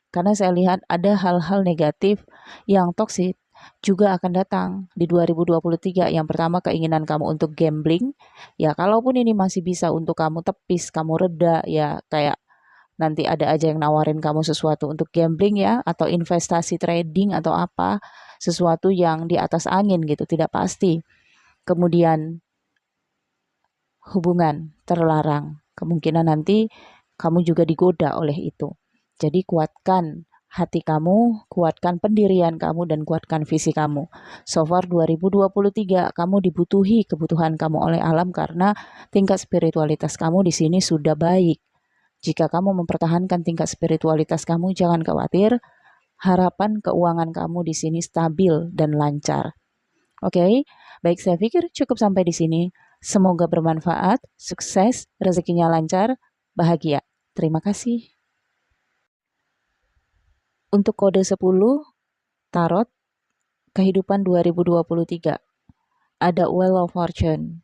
Karena saya lihat ada hal-hal negatif yang toksik juga akan datang di 2023. Yang pertama, keinginan kamu untuk gambling. Ya, kalaupun ini masih bisa untuk kamu tepis, kamu reda, ya kayak nanti ada aja yang nawarin kamu sesuatu untuk gambling ya, atau investasi trading atau apa, sesuatu yang di atas angin gitu, tidak pasti. Kemudian hubungan terlarang. Kemungkinan nanti kamu juga digoda oleh itu. Jadi kuatkan hati kamu, kuatkan pendirian kamu, dan kuatkan visi kamu. So far 2023 kamu dibutuhi kebutuhan kamu oleh alam karena tingkat spiritualitas kamu di sini sudah baik. Jika kamu mempertahankan tingkat spiritualitas kamu, jangan khawatir, harapan keuangan kamu di sini stabil dan lancar. Oke, baik, saya pikir cukup sampai di sini. Semoga bermanfaat, sukses, rezekinya lancar, bahagia. Terima kasih. Untuk kode 10, Tarot, kehidupan 2023. Ada Wheel of Fortune.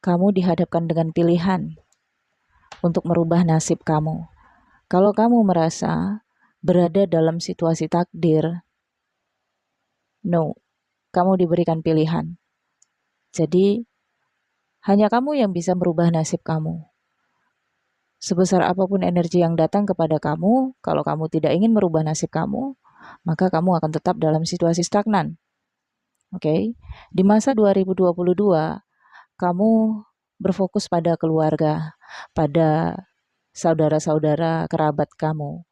Kamu dihadapkan dengan pilihan untuk merubah nasib kamu. Kalau kamu merasa berada dalam situasi takdir, no, kamu diberikan pilihan. Jadi, hanya kamu yang bisa merubah nasib kamu. Sebesar apapun energi yang datang kepada kamu, kalau kamu tidak ingin merubah nasib kamu, maka kamu akan tetap dalam situasi stagnan. Oke, di masa 2022, kamu berfokus pada keluarga, pada saudara-saudara kerabat kamu,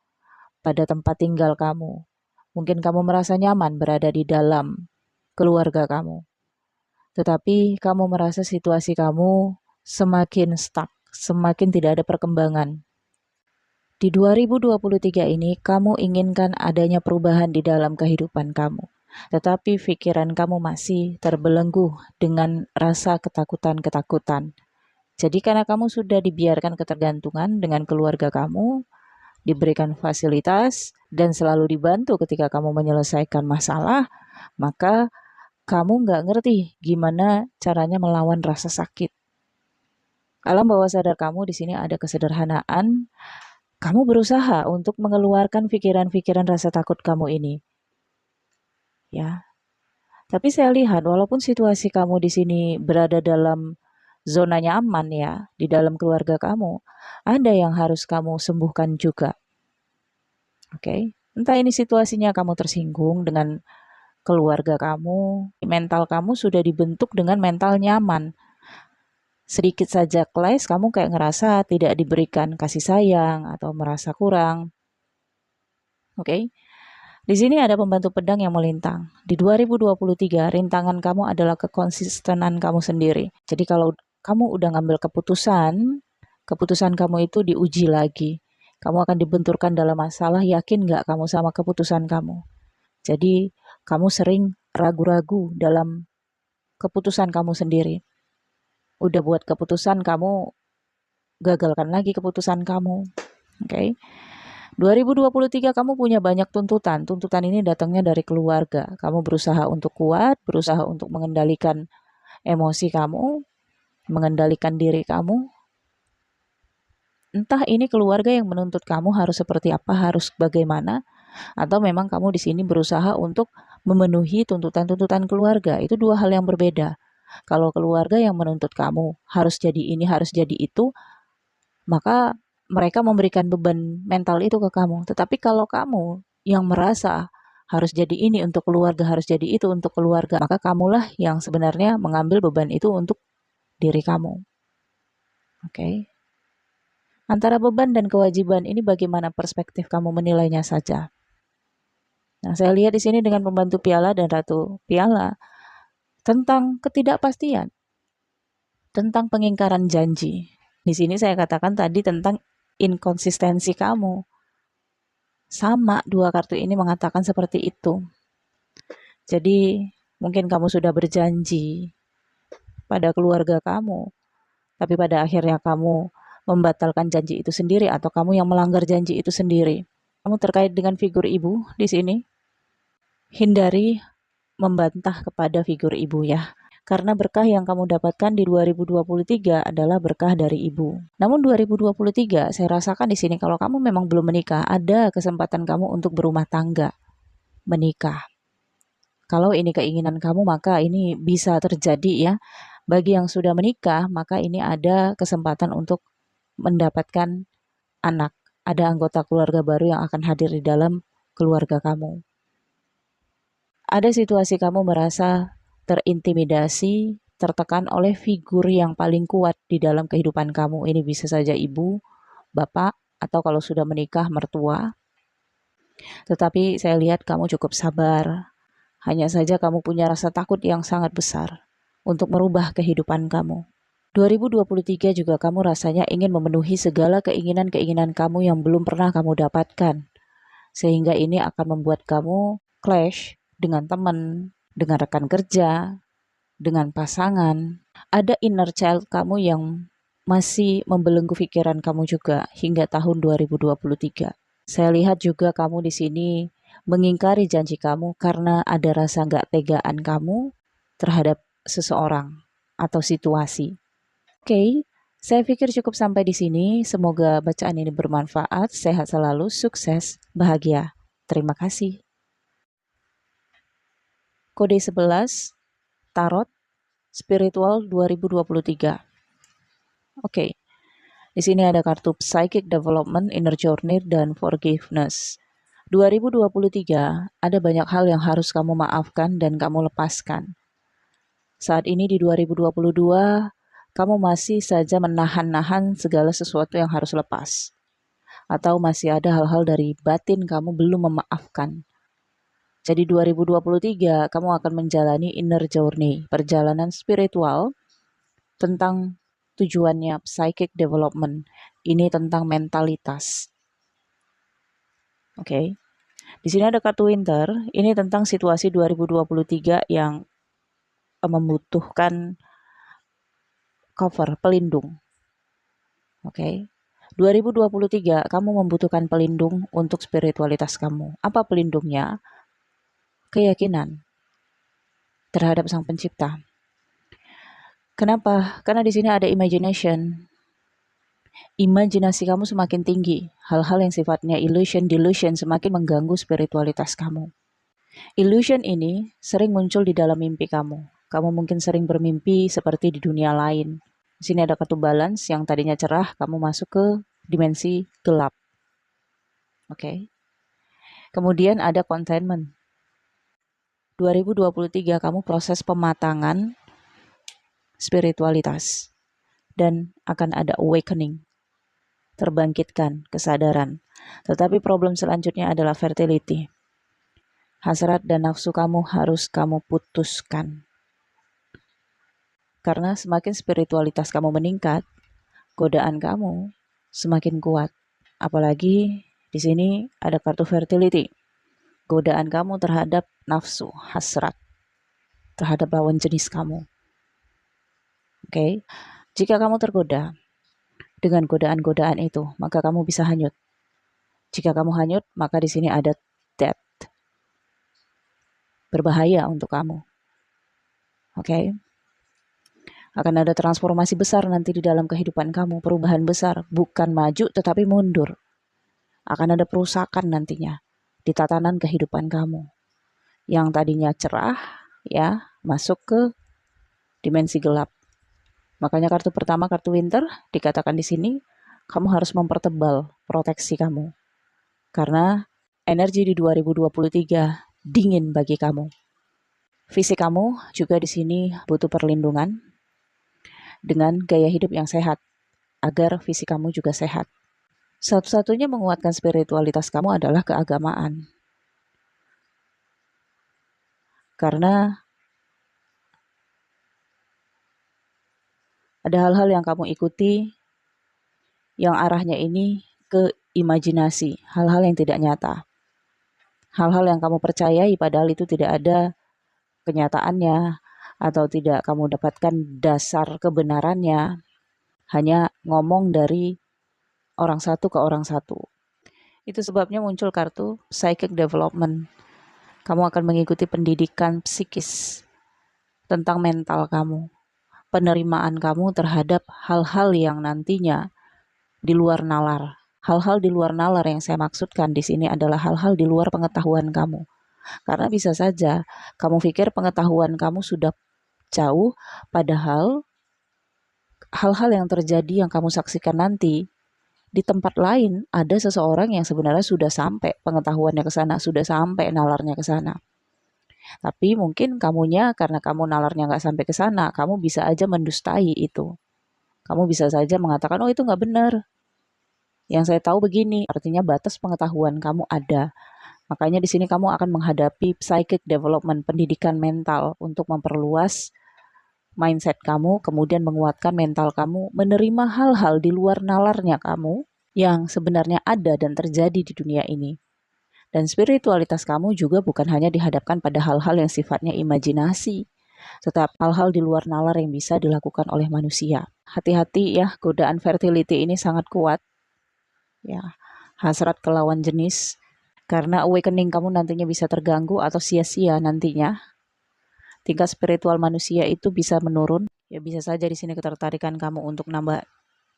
pada tempat tinggal kamu. Mungkin kamu merasa nyaman berada di dalam keluarga kamu. Tetapi kamu merasa situasi kamu semakin stuck, semakin tidak ada perkembangan. Di 2023 ini, kamu inginkan adanya perubahan di dalam kehidupan kamu. Tetapi pikiran kamu masih terbelenggu dengan rasa ketakutan-ketakutan. Jadi karena kamu sudah dibiarkan ketergantungan dengan keluarga kamu, diberikan fasilitas, dan selalu dibantu ketika kamu menyelesaikan masalah, maka kamu nggak ngerti gimana caranya melawan rasa sakit. Alam bawah sadar kamu di sini ada kesederhanaan. Kamu berusaha untuk mengeluarkan pikiran-pikiran rasa takut kamu ini. Ya. Tapi saya lihat walaupun situasi kamu di sini berada dalam zona nyaman ya, di dalam keluarga kamu, ada yang harus kamu sembuhkan juga. Oke. Entah ini situasinya kamu tersinggung dengan keluarga kamu, mental kamu sudah dibentuk dengan mental nyaman. Sedikit saja clash, kamu kayak ngerasa tidak diberikan kasih sayang atau merasa kurang. Oke. Di sini ada pembantu pedang yang melintang. Di 2023, rintangan kamu adalah kekonsistenan kamu sendiri. Jadi kalau kamu udah ngambil keputusan kamu itu diuji lagi. Kamu akan dibenturkan dalam masalah, yakin nggak kamu sama keputusan kamu. Jadi kamu sering ragu-ragu dalam keputusan kamu sendiri. Udah buat keputusan, kamu gagalkan lagi keputusan kamu. Oke. 2023 kamu punya banyak tuntutan. Tuntutan ini datangnya dari keluarga. Kamu berusaha untuk kuat, berusaha untuk mengendalikan emosi kamu, mengendalikan diri kamu. Entah ini keluarga yang menuntut kamu harus seperti apa, harus bagaimana, atau memang kamu di sini berusaha untuk memenuhi tuntutan-tuntutan keluarga. Itu dua hal yang berbeda. Kalau keluarga yang menuntut kamu harus jadi ini, harus jadi itu, maka mereka memberikan beban mental itu ke kamu. Tetapi kalau kamu yang merasa harus jadi ini untuk keluarga, harus jadi itu untuk keluarga, maka kamulah yang sebenarnya mengambil beban itu untuk diri kamu. Oke. Antara beban dan kewajiban ini bagaimana perspektif kamu menilainya saja. Nah, saya lihat di sini dengan pembantu piala dan ratu piala tentang ketidakpastian, tentang pengingkaran janji. Di sini saya katakan tadi tentang inkonsistensi kamu. Sama, dua kartu ini mengatakan seperti itu. Jadi, mungkin kamu sudah berjanji pada keluarga kamu, tapi pada akhirnya kamu membatalkan janji itu sendiri atau kamu yang melanggar janji itu sendiri. Kamu terkait dengan figur ibu di sini. Hindari membantah kepada figur ibu ya. Karena berkah yang kamu dapatkan di 2023 adalah berkah dari ibu. Namun 2023 saya rasakan di sini kalau kamu memang belum menikah, ada kesempatan kamu untuk berumah tangga, menikah. Kalau ini keinginan kamu, maka ini bisa terjadi ya. Bagi yang sudah menikah, maka ini ada kesempatan untuk mendapatkan anak. Ada anggota keluarga baru yang akan hadir di dalam keluarga kamu. Ada situasi kamu merasa terintimidasi, tertekan oleh figur yang paling kuat di dalam kehidupan kamu. Ini bisa saja ibu, bapak, atau kalau sudah menikah, mertua. Tetapi saya lihat kamu cukup sabar. Hanya saja kamu punya rasa takut yang sangat besar untuk merubah kehidupan kamu. 2023 juga kamu rasanya ingin memenuhi segala keinginan-keinginan kamu yang belum pernah kamu dapatkan. Sehingga ini akan membuat kamu clash dengan teman, dengan rekan kerja, dengan pasangan. Ada inner child kamu yang masih membelenggu pikiran kamu juga hingga tahun 2023. Saya lihat juga kamu di sini mengingkari janji kamu karena ada rasa nggak tegaan kamu terhadap seseorang atau situasi. Oke, saya pikir cukup sampai di sini. Semoga bacaan ini bermanfaat, sehat selalu, sukses, bahagia. Terima kasih. Kode 11, Tarot, Spiritual 2023. Oke, di sini ada kartu Psychic Development, Inner Journey, dan Forgiveness. 2023, ada banyak hal yang harus kamu maafkan dan kamu lepaskan. Saat ini di 2022, kamu masih saja menahan-nahan segala sesuatu yang harus lepas. Atau masih ada hal-hal dari batin kamu belum memaafkan. Jadi 2023 kamu akan menjalani inner journey, perjalanan spiritual tentang tujuannya psychic development. Ini tentang mentalitas. Oke. Di sini ada kartu winter, ini tentang situasi 2023 yang membutuhkan cover, pelindung. Oke. 2023 kamu membutuhkan pelindung untuk spiritualitas kamu. Apa pelindungnya? Keyakinan terhadap Sang Pencipta. Kenapa? Karena di sini ada imagination. Imajinasi kamu semakin tinggi. Hal-hal yang sifatnya illusion, delusion semakin mengganggu spiritualitas kamu. Illusion ini sering muncul di dalam mimpi kamu. Kamu mungkin sering bermimpi seperti di dunia lain. Di sini ada kartu balance yang tadinya cerah, kamu masuk ke dimensi gelap. Oke. Kemudian ada contentment. 2023 kamu proses pematangan spiritualitas dan akan ada awakening, terbangkitkan kesadaran. Tetapi problem selanjutnya adalah fertility. Hasrat dan nafsu kamu harus kamu putuskan. Karena semakin spiritualitas kamu meningkat, godaan kamu semakin kuat. Apalagi di sini ada kartu fertility. Godaan kamu terhadap nafsu, hasrat, terhadap lawan jenis kamu. Oke. Jika kamu tergoda dengan godaan-godaan itu, maka kamu bisa hanyut. Jika kamu hanyut, maka di sini ada death. Berbahaya untuk kamu. Oke. Akan ada transformasi besar nanti di dalam kehidupan kamu, perubahan besar, bukan maju tetapi mundur. Akan ada perusakan nantinya di tatanan kehidupan kamu. Yang tadinya cerah, ya, masuk ke dimensi gelap. Makanya kartu pertama, kartu winter, dikatakan di sini, kamu harus mempertebal proteksi kamu. Karena energi di 2023 dingin bagi kamu. Fisik kamu juga di sini butuh perlindungan dengan gaya hidup yang sehat, agar fisik kamu juga sehat. Satu-satunya menguatkan spiritualitas kamu adalah keagamaan. Karena ada hal-hal yang kamu ikuti yang arahnya ini ke imajinasi, hal-hal yang tidak nyata. Hal-hal yang kamu percayai padahal itu tidak ada kenyataannya atau tidak kamu dapatkan dasar kebenarannya, hanya ngomong dari orang satu ke orang satu. Itu sebabnya muncul kartu psychic development. Kamu akan mengikuti pendidikan psikis tentang mental kamu, penerimaan kamu terhadap hal-hal yang nantinya di luar nalar. Hal-hal di luar nalar yang saya maksudkan di sini adalah hal-hal di luar pengetahuan kamu. Karena bisa saja kamu pikir pengetahuan kamu sudah jauh, padahal hal-hal yang terjadi yang kamu saksikan nanti di tempat lain ada seseorang yang sebenarnya sudah sampai pengetahuannya ke sana, sudah sampai nalarnya ke sana. Tapi mungkin kamunya karena kamu nalarnya nggak sampai ke sana, kamu bisa aja mendustai itu. Kamu bisa saja mengatakan, oh itu nggak benar. Yang saya tahu begini, artinya batas pengetahuan kamu ada. Makanya di sini kamu akan menghadapi psychic development, pendidikan mental untuk memperluas mindset kamu, kemudian menguatkan mental kamu, menerima hal-hal di luar nalarnya kamu yang sebenarnya ada dan terjadi di dunia ini. Dan spiritualitas kamu juga bukan hanya dihadapkan pada hal-hal yang sifatnya imajinasi, tetapi hal-hal di luar nalar yang bisa dilakukan oleh manusia. Hati-hati ya, godaan fertility ini sangat kuat. Ya, hasrat ke lawan jenis, karena awakening kamu nantinya bisa terganggu atau sia-sia nantinya. Tingkat spiritual manusia itu bisa menurun. Ya bisa saja di sini ketertarikan kamu untuk nambah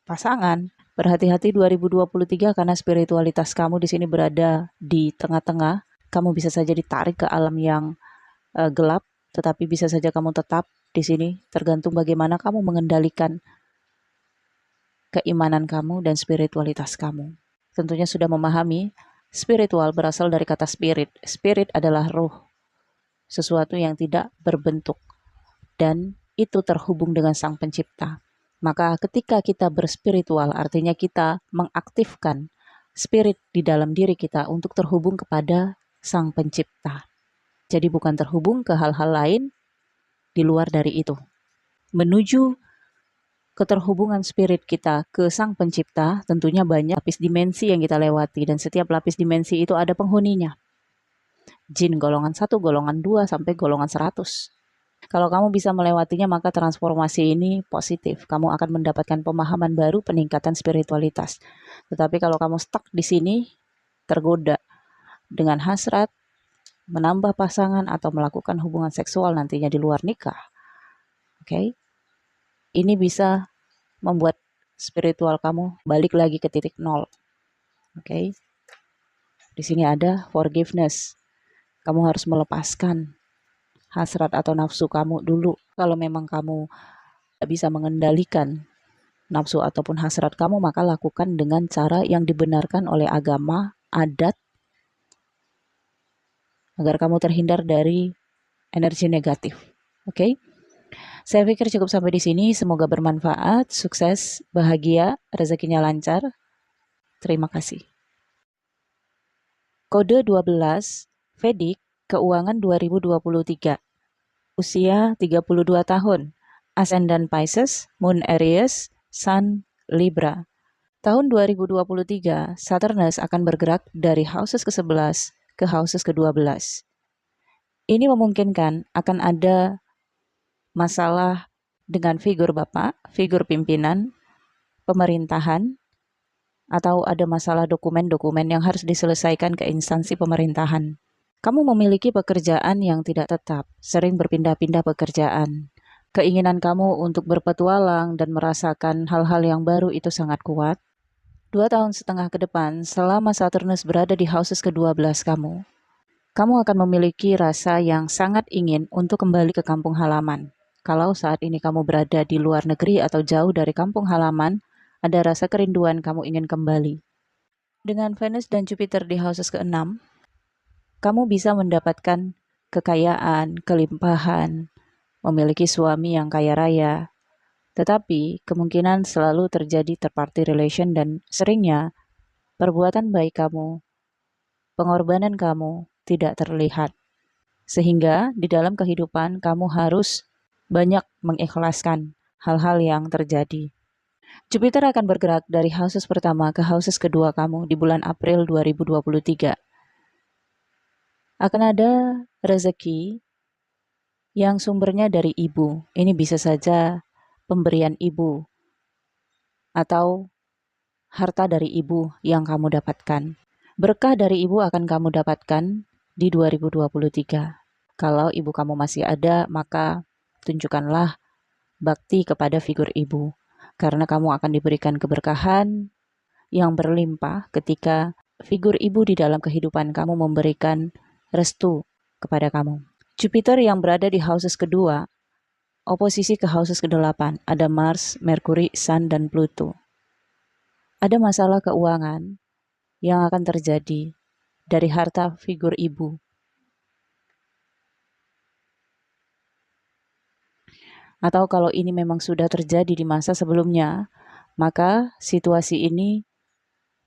pasangan. Berhati-hati 2023 karena spiritualitas kamu di sini berada di tengah-tengah. Kamu bisa saja ditarik ke alam yang gelap, tetapi bisa saja kamu tetap di sini. Tergantung bagaimana kamu mengendalikan keimanan kamu dan spiritualitas kamu. Tentunya sudah memahami, spiritual berasal dari kata spirit. Spirit adalah ruh, sesuatu yang tidak berbentuk, dan itu terhubung dengan Sang Pencipta. Maka ketika kita berspiritual, artinya kita mengaktifkan spirit di dalam diri kita untuk terhubung kepada Sang Pencipta. Jadi bukan terhubung ke hal-hal lain di luar dari itu. Menuju keterhubungan spirit kita ke Sang Pencipta, tentunya banyak lapis dimensi yang kita lewati, dan setiap lapis dimensi itu ada penghuninya. Jin golongan 1, golongan 2, sampai golongan 100. Kalau kamu bisa melewatinya, maka transformasi ini positif. Kamu akan mendapatkan pemahaman baru, peningkatan spiritualitas. Tetapi kalau kamu stuck di sini, tergoda dengan hasrat, menambah pasangan, atau melakukan hubungan seksual nantinya di luar nikah, oke? Ini bisa membuat spiritual kamu balik lagi ke titik nol. Oke. Di sini ada forgiveness. Kamu harus melepaskan hasrat atau nafsu kamu dulu. Kalau memang kamu tidak bisa mengendalikan nafsu ataupun hasrat kamu, maka lakukan dengan cara yang dibenarkan oleh agama, adat, agar kamu terhindar dari energi negatif. Oke? Saya pikir cukup sampai di sini. Semoga bermanfaat, sukses, bahagia, rezekinya lancar. Terima kasih. Kode 12, Vedic, Keuangan 2023. Usia 32 tahun. Ascendant Pisces, Moon Aries, Sun Libra. Tahun 2023, Saturnus akan bergerak dari houses ke-11 ke houses ke-12. Ini memungkinkan akan ada masalah dengan figur bapak, figur pimpinan, pemerintahan, atau ada masalah dokumen-dokumen yang harus diselesaikan ke instansi pemerintahan. Kamu memiliki pekerjaan yang tidak tetap, sering berpindah-pindah pekerjaan. Keinginan kamu untuk berpetualang dan merasakan hal-hal yang baru itu sangat kuat. 2,5 tahun ke depan, selama Saturnus berada di houses ke-12 kamu akan memiliki rasa yang sangat ingin untuk kembali ke kampung halaman. Kalau saat ini kamu berada di luar negeri atau jauh dari kampung halaman, ada rasa kerinduan kamu ingin kembali. Dengan Venus dan Jupiter di houses ke-6, kamu bisa mendapatkan kekayaan, kelimpahan, memiliki suami yang kaya raya. Tetapi kemungkinan selalu terjadi third party relation dan seringnya perbuatan baik kamu, pengorbanan kamu tidak terlihat. Sehingga di dalam kehidupan kamu harus banyak mengikhlaskan hal-hal yang terjadi. Jupiter akan bergerak dari houses pertama ke houses kedua kamu di bulan April 2023. Akan ada rezeki yang sumbernya dari ibu. Ini bisa saja pemberian ibu atau harta dari ibu yang kamu dapatkan. Berkah dari ibu akan kamu dapatkan di 2023. Kalau ibu kamu masih ada, maka tunjukkanlah bakti kepada figur ibu. Karena kamu akan diberikan keberkahan yang berlimpah ketika figur ibu di dalam kehidupan kamu memberikan restu kepada kamu. Jupiter yang berada di houses kedua, oposisi ke houses ke-8, ada Mars, Merkuri, Sun, dan Pluto. Ada masalah keuangan yang akan terjadi dari harta figur ibu. Atau kalau ini memang sudah terjadi di masa sebelumnya, maka situasi ini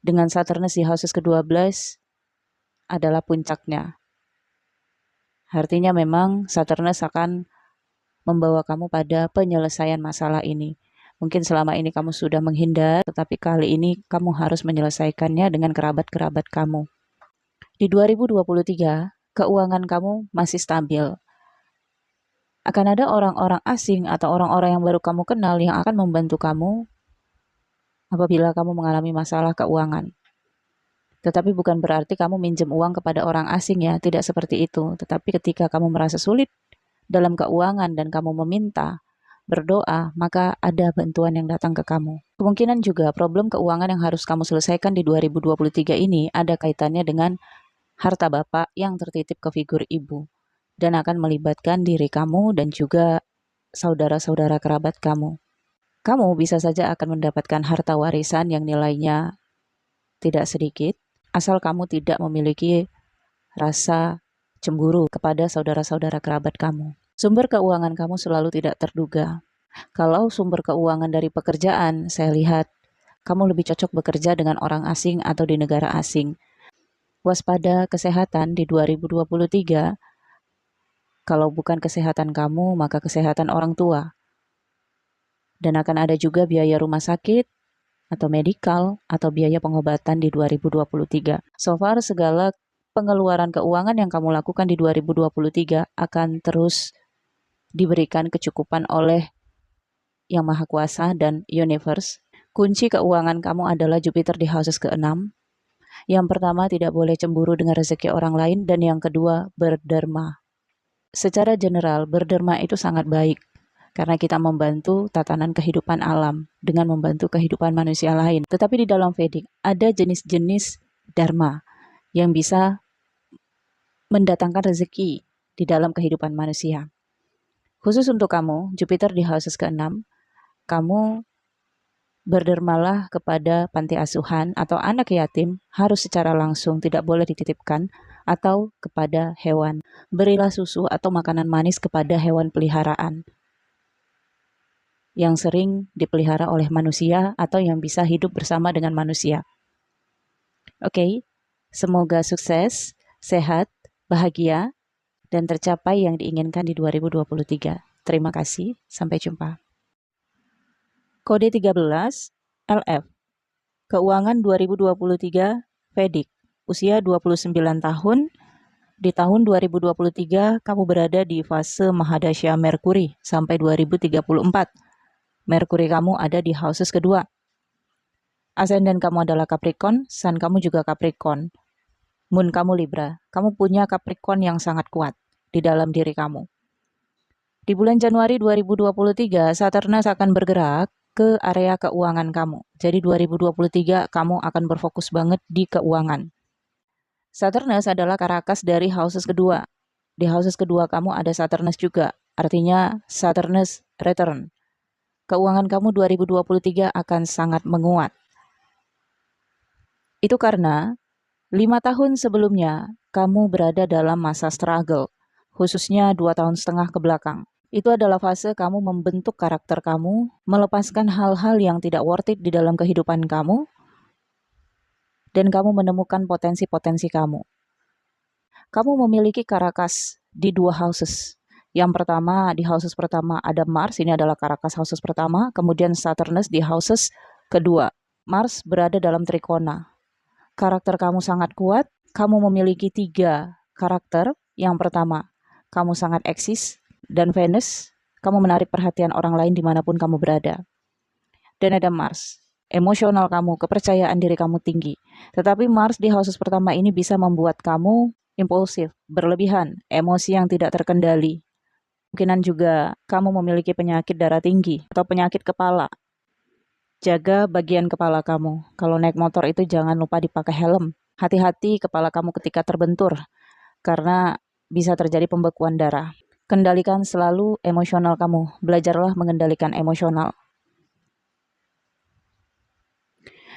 dengan Saturnus di houses ke-12 adalah puncaknya. Artinya memang Saturnus akan membawa kamu pada penyelesaian masalah ini. Mungkin selama ini kamu sudah menghindar, tetapi kali ini kamu harus menyelesaikannya dengan kerabat-kerabat kamu. Di 2023, keuangan kamu masih stabil. Akan ada orang-orang asing atau orang-orang yang baru kamu kenal yang akan membantu kamu apabila kamu mengalami masalah keuangan. Tetapi bukan berarti kamu minjem uang kepada orang asing ya, tidak seperti itu. Tetapi ketika kamu merasa sulit dalam keuangan dan kamu meminta, berdoa, maka ada bantuan yang datang ke kamu. Kemungkinan juga problem keuangan yang harus kamu selesaikan di 2023 ini ada kaitannya dengan harta bapak yang tertitip ke figur ibu dan akan melibatkan diri kamu dan juga saudara-saudara kerabat kamu. Kamu bisa saja akan mendapatkan harta warisan yang nilainya tidak sedikit, asal kamu tidak memiliki rasa cemburu kepada saudara-saudara kerabat kamu. Sumber keuangan kamu selalu tidak terduga. Kalau sumber keuangan dari pekerjaan, saya lihat kamu lebih cocok bekerja dengan orang asing atau di negara asing. Waspada kesehatan di 2023, kalau bukan kesehatan kamu, maka kesehatan orang tua. Dan akan ada juga biaya rumah sakit, atau medikal, atau biaya pengobatan di 2023. So far, segala pengeluaran keuangan yang kamu lakukan di 2023 akan terus diberikan kecukupan oleh Yang Maha Kuasa dan Universe. Kunci keuangan kamu adalah Jupiter di houses ke-6. Yang pertama, tidak boleh cemburu dengan rezeki orang lain, dan yang kedua, berderma. Secara general, berderma itu sangat baik, karena kita membantu tatanan kehidupan alam dengan membantu kehidupan manusia lain. Tetapi di dalam Vedic, ada jenis-jenis dharma yang bisa mendatangkan rezeki di dalam kehidupan manusia. Khusus untuk kamu, Jupiter di houses ke-6, kamu berdermalah kepada panti asuhan atau anak yatim, harus secara langsung, tidak boleh dititipkan, atau kepada hewan. Berilah susu atau makanan manis kepada hewan peliharaan yang sering dipelihara oleh manusia atau yang bisa hidup bersama dengan manusia. Oke, semoga sukses, sehat, bahagia, dan tercapai yang diinginkan di 2023. Terima kasih, sampai jumpa. Kode 13, LF. Keuangan 2023, Vedic. Usia 29 tahun. Di tahun 2023, kamu berada di fase Mahadasya Merkuri sampai 2034. Merkuri kamu ada di houses kedua. Ascendant kamu adalah Capricorn, Sun kamu juga Capricorn. Moon kamu Libra. Kamu punya Capricorn yang sangat kuat di dalam diri kamu. Di bulan Januari 2023, Saturnus akan bergerak ke area keuangan kamu. Jadi 2023 kamu akan berfokus banget di keuangan. Saturnus adalah karakas dari houses kedua. Di houses kedua kamu ada Saturnus juga, artinya Saturnus return. Keuangan kamu 2023 akan sangat menguat. Itu karena 5 tahun sebelumnya kamu berada dalam masa struggle, khususnya 2,5 tahun ke belakang. Itu adalah fase kamu membentuk karakter kamu, melepaskan hal-hal yang tidak worth it di dalam kehidupan kamu, dan kamu menemukan potensi-potensi kamu. Kamu memiliki karakas di 2 houses. Yang pertama, di houses pertama ada Mars, ini adalah karakas houses pertama, kemudian Saturnus di houses kedua. Mars berada dalam trikona. Karakter kamu sangat kuat, kamu memiliki 3 karakter. Yang pertama, kamu sangat eksis, dan Venus, kamu menarik perhatian orang lain dimanapun kamu berada. Dan ada Mars. Emosional kamu, kepercayaan diri kamu tinggi. Tetapi Mars di houses pertama ini bisa membuat kamu impulsif, berlebihan, emosi yang tidak terkendali. Kemungkinan juga kamu memiliki penyakit darah tinggi atau penyakit kepala. Jaga bagian kepala kamu. Kalau naik motor itu jangan lupa dipakai helm. Hati-hati kepala kamu ketika terbentur, karena bisa terjadi pembekuan darah. Kendalikan selalu emosional kamu. Belajarlah mengendalikan emosional.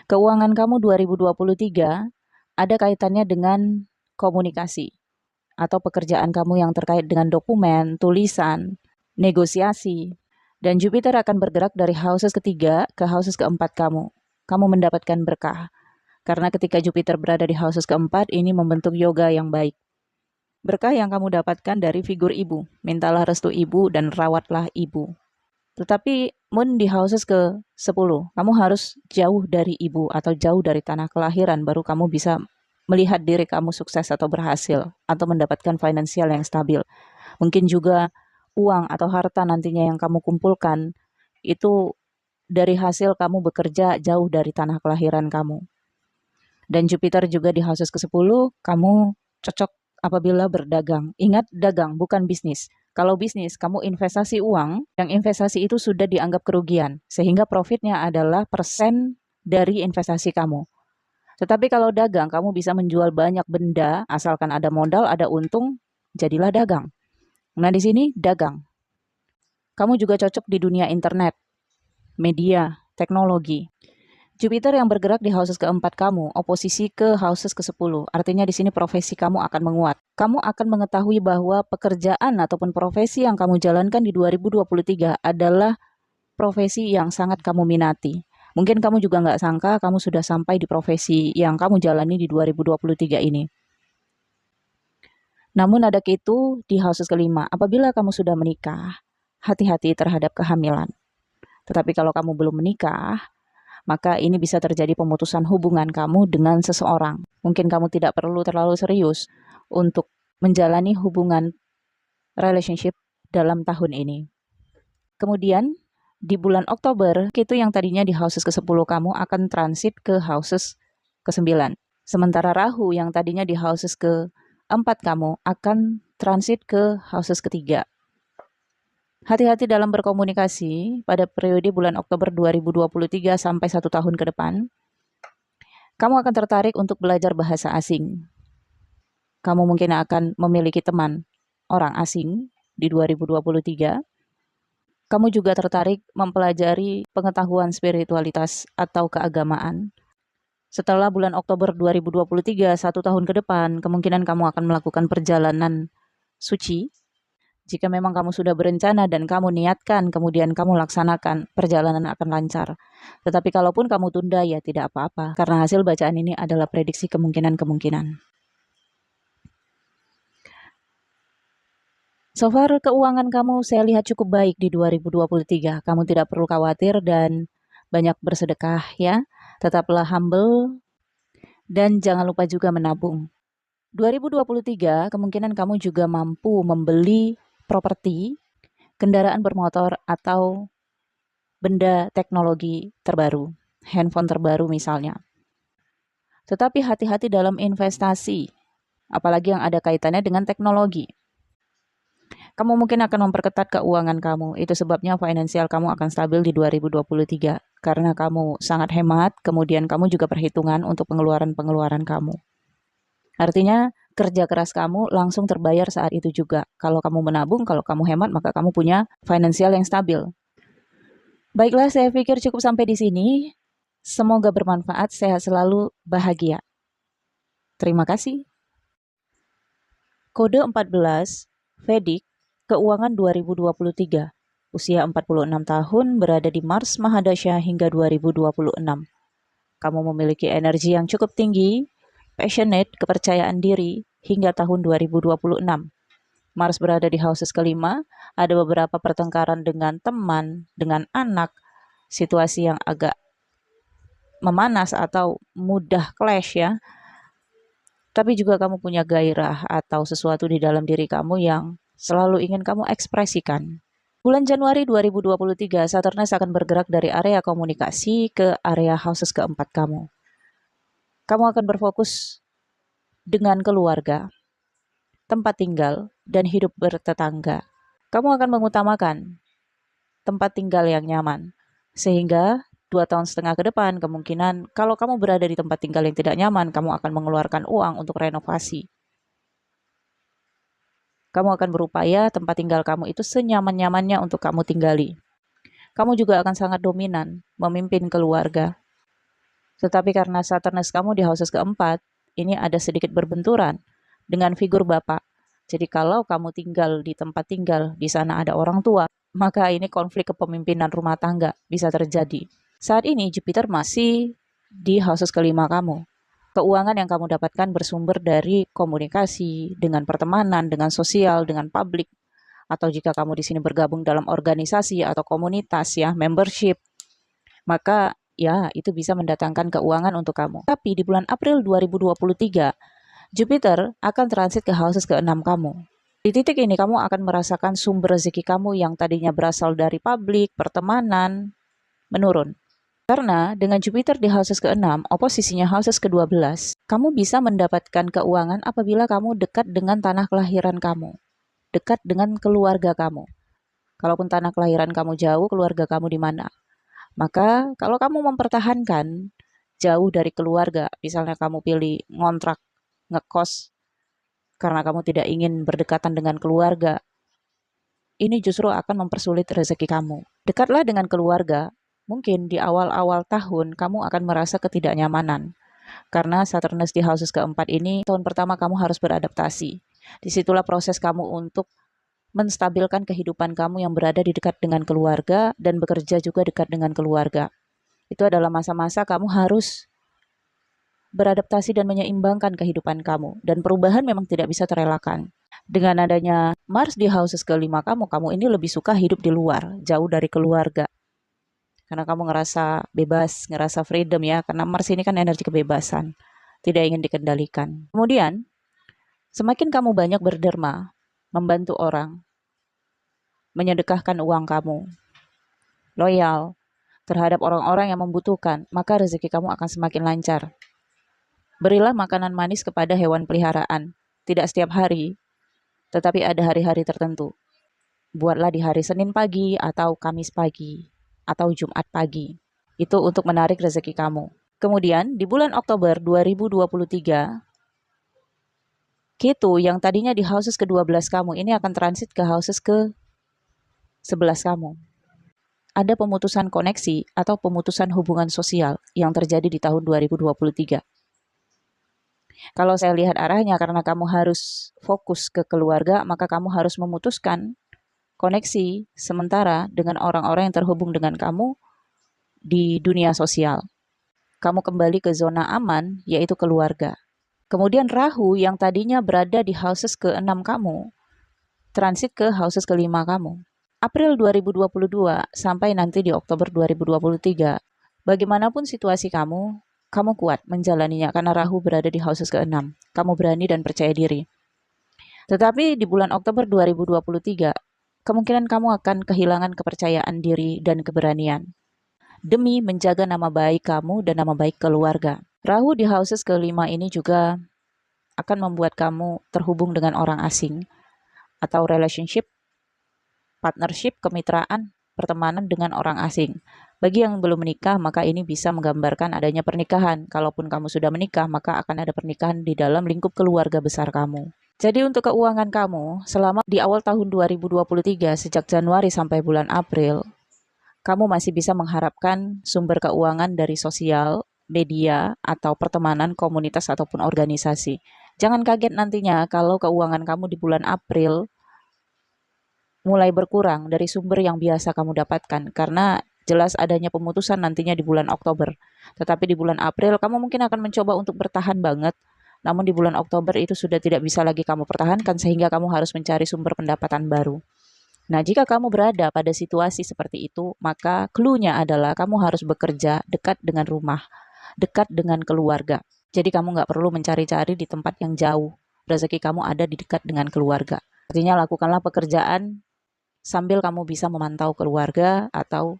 Keuangan kamu 2023 ada kaitannya dengan komunikasi atau pekerjaan kamu yang terkait dengan dokumen, tulisan, negosiasi, Dan Jupiter akan bergerak dari houses ketiga ke houses keempat kamu. Kamu mendapatkan berkah. Karena ketika Jupiter berada di houses keempat, ini membentuk yoga yang baik. Berkah yang kamu dapatkan dari figur ibu. Mintalah restu ibu dan rawatlah ibu. Tetapi Moon di houses ke-10, kamu harus jauh dari ibu atau jauh dari tanah kelahiran, baru kamu bisa melihat diri kamu sukses atau berhasil, atau mendapatkan finansial yang stabil. Mungkin juga uang atau harta nantinya yang kamu kumpulkan, itu dari hasil kamu bekerja jauh dari tanah kelahiran kamu. Dan Jupiter juga di houses ke-10, kamu cocok apabila berdagang. Ingat, dagang, bukan bisnis. Kalau bisnis, kamu investasi uang, yang investasi itu sudah dianggap kerugian, sehingga profitnya adalah persen dari investasi kamu. Tetapi kalau dagang, kamu bisa menjual banyak benda, asalkan ada modal, ada untung, jadilah dagang. Nah, di sini dagang. Kamu juga cocok di dunia internet, media, teknologi. Jupiter yang bergerak di houses keempat kamu, oposisi ke houses ke-10. Artinya di sini profesi kamu akan menguat. Kamu akan mengetahui bahwa pekerjaan ataupun profesi yang kamu jalankan di 2023 adalah profesi yang sangat kamu minati. Mungkin kamu juga nggak sangka kamu sudah sampai di profesi yang kamu jalani di 2023 ini. Namun ada ketu di houses kelima. Apabila kamu sudah menikah, hati-hati terhadap kehamilan. Tetapi kalau kamu belum menikah, maka ini bisa terjadi pemutusan hubungan kamu dengan seseorang. Mungkin kamu tidak perlu terlalu serius untuk menjalani hubungan relationship dalam tahun ini. Kemudian, di bulan Oktober, itu yang tadinya di houses ke-10 kamu akan transit ke houses ke-9. Sementara Rahu yang tadinya di houses ke-4 kamu akan transit ke houses ketiga. Hati-hati dalam berkomunikasi pada periode bulan Oktober 2023 sampai 1 tahun ke depan. Kamu akan tertarik untuk belajar bahasa asing. Kamu mungkin akan memiliki teman orang asing di 2023. Kamu juga tertarik mempelajari pengetahuan spiritualitas atau keagamaan. Setelah bulan Oktober 2023, 1 tahun ke depan, kemungkinan kamu akan melakukan perjalanan suci. Jika memang kamu sudah berencana dan kamu niatkan, kemudian kamu laksanakan, perjalanan akan lancar. Tetapi kalaupun kamu tunda, ya tidak apa-apa. Karena hasil bacaan ini adalah prediksi kemungkinan-kemungkinan. So far, keuangan kamu saya lihat cukup baik di 2023. Kamu tidak perlu khawatir dan banyak bersedekah ya. Tetaplah humble dan jangan lupa juga menabung. 2023, kemungkinan kamu juga mampu membeli properti, kendaraan bermotor, atau benda teknologi terbaru, handphone terbaru misalnya. Tetapi hati-hati dalam investasi, apalagi yang ada kaitannya dengan teknologi. Kamu mungkin akan memperketat keuangan kamu, itu sebabnya finansial kamu akan stabil di 2023. Karena kamu sangat hemat, kemudian kamu juga perhitungan untuk pengeluaran-pengeluaran kamu. Artinya, kerja keras kamu langsung terbayar saat itu juga. Kalau kamu menabung, kalau kamu hemat, maka kamu punya finansial yang stabil. Baiklah, saya pikir cukup sampai di sini. Semoga bermanfaat, sehat selalu, bahagia. Terima kasih. Kode 14, Vedic, keuangan 2023. Usia 46 tahun, berada di Mars Mahadasya hingga 2026. Kamu memiliki energi yang cukup tinggi, passionate, kepercayaan diri, hingga tahun 2026. Mars berada di houses kelima, ada beberapa pertengkaran dengan teman, dengan anak, situasi yang agak memanas atau mudah clash ya. Tapi juga kamu punya gairah atau sesuatu di dalam diri kamu yang selalu ingin kamu ekspresikan. Bulan Januari 2023, Saturnus akan bergerak dari area komunikasi ke area houses keempat kamu. Kamu akan berfokus dengan keluarga, tempat tinggal, dan hidup bertetangga. Kamu akan mengutamakan tempat tinggal yang nyaman. Sehingga 2,5 tahun ke depan, kemungkinan kalau kamu berada di tempat tinggal yang tidak nyaman, kamu akan mengeluarkan uang untuk renovasi. Kamu akan berupaya tempat tinggal kamu itu senyaman-nyamannya untuk kamu tinggali. Kamu juga akan sangat dominan, memimpin keluarga. Tetapi karena Saturnus kamu di houses keempat, ini ada sedikit berbenturan dengan figur bapak. Jadi kalau kamu tinggal di tempat tinggal, di sana ada orang tua, maka ini konflik kepemimpinan rumah tangga bisa terjadi. Saat ini Jupiter masih di houses kelima kamu. Keuangan yang kamu dapatkan bersumber dari komunikasi, dengan pertemanan, dengan sosial, dengan publik, atau jika kamu di sini bergabung dalam organisasi atau komunitas ya, membership, maka ya itu bisa mendatangkan keuangan untuk kamu. Tapi di bulan April 2023, Jupiter akan transit ke houses ke-6 kamu. Di titik ini kamu akan merasakan sumber rezeki kamu yang tadinya berasal dari publik, pertemanan, menurun. Karena dengan Jupiter di houses ke-6, oposisinya houses ke-12, kamu bisa mendapatkan keuangan apabila kamu dekat dengan tanah kelahiran kamu, dekat dengan keluarga kamu. Kalaupun tanah kelahiran kamu jauh, keluarga kamu di mana? Maka kalau kamu mempertahankan jauh dari keluarga, misalnya kamu pilih ngontrak, ngekos, karena kamu tidak ingin berdekatan dengan keluarga, ini justru akan mempersulit rezeki kamu. Dekatlah dengan keluarga. Mungkin di awal-awal tahun kamu akan merasa ketidaknyamanan. Karena Saturnus di houses keempat ini, tahun pertama kamu harus beradaptasi. Disitulah proses kamu untuk menstabilkan kehidupan kamu yang berada di dekat dengan keluarga dan bekerja juga dekat dengan keluarga. Itu adalah masa-masa kamu harus beradaptasi dan menyeimbangkan kehidupan kamu. Dan perubahan memang tidak bisa terelakkan. Dengan adanya Mars di houses kelima kamu, kamu ini lebih suka hidup di luar, jauh dari keluarga. Karena kamu ngerasa bebas, ngerasa freedom ya, karena Mars ini kan energi kebebasan, tidak ingin dikendalikan. Kemudian, semakin kamu banyak berderma, membantu orang, menyedekahkan uang kamu, loyal terhadap orang-orang yang membutuhkan, maka rezeki kamu akan semakin lancar. Berilah makanan manis kepada hewan peliharaan, tidak setiap hari, tetapi ada hari-hari tertentu. Buatlah di hari Senin pagi atau Kamis pagi, atau Jumat pagi. Itu untuk menarik rezeki kamu. Kemudian di bulan Oktober 2023, Ketu yang tadinya di houses ke-12 kamu ini akan transit ke houses ke-11 kamu. Ada pemutusan koneksi atau pemutusan hubungan sosial yang terjadi di tahun 2023. Kalau saya lihat arahnya karena kamu harus fokus ke keluarga, maka kamu harus memutuskan koneksi sementara dengan orang-orang yang terhubung dengan kamu di dunia sosial. Kamu kembali ke zona aman, yaitu keluarga. Kemudian Rahu yang tadinya berada di houses ke-6 kamu, transit ke houses ke-5 kamu. April 2022 sampai nanti di Oktober 2023, bagaimanapun situasi kamu kuat menjalaninya karena Rahu berada di houses ke-6. Kamu berani dan percaya diri. Tetapi di bulan Oktober 2023, kemungkinan kamu akan kehilangan kepercayaan diri dan keberanian demi menjaga nama baik kamu dan nama baik keluarga. Rahu di houses ke-5 ini juga akan membuat kamu terhubung dengan orang asing atau relationship, partnership, kemitraan, pertemanan dengan orang asing. Bagi yang belum menikah, maka ini bisa menggambarkan adanya pernikahan. Kalaupun kamu sudah menikah, maka akan ada pernikahan di dalam lingkup keluarga besar kamu. Jadi untuk keuangan kamu, selama di awal tahun 2023, sejak Januari sampai bulan April, kamu masih bisa mengharapkan sumber keuangan dari sosial, media, atau pertemanan, komunitas, ataupun organisasi. Jangan kaget nantinya kalau keuangan kamu di bulan April mulai berkurang dari sumber yang biasa kamu dapatkan, karena jelas adanya pemutusan nantinya di bulan Oktober. Tetapi di bulan April, kamu mungkin akan mencoba untuk bertahan banget, namun di bulan Oktober itu sudah tidak bisa lagi kamu pertahankan, sehingga kamu harus mencari sumber pendapatan baru. Nah, jika kamu berada pada situasi seperti itu, maka clue-nya adalah kamu harus bekerja dekat dengan rumah, dekat dengan keluarga. Jadi kamu nggak perlu mencari-cari di tempat yang jauh. Rezeki kamu ada di dekat dengan keluarga. Artinya lakukanlah pekerjaan sambil kamu bisa memantau keluarga atau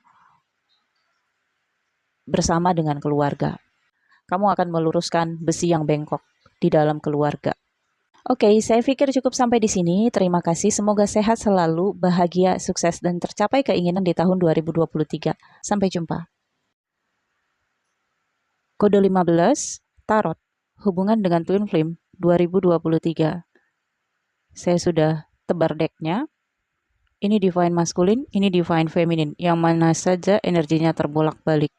bersama dengan keluarga. Kamu akan meluruskan besi yang bengkok di dalam keluarga. Oke, saya pikir cukup sampai di sini. Terima kasih. Semoga sehat selalu, bahagia, sukses, dan tercapai keinginan di tahun 2023. Sampai jumpa. Kode 15, Tarot. Hubungan dengan Twin Flame 2023. Saya sudah tebar decknya. Ini Divine Masculine, ini Divine Feminine. Yang mana saja energinya terbolak-balik.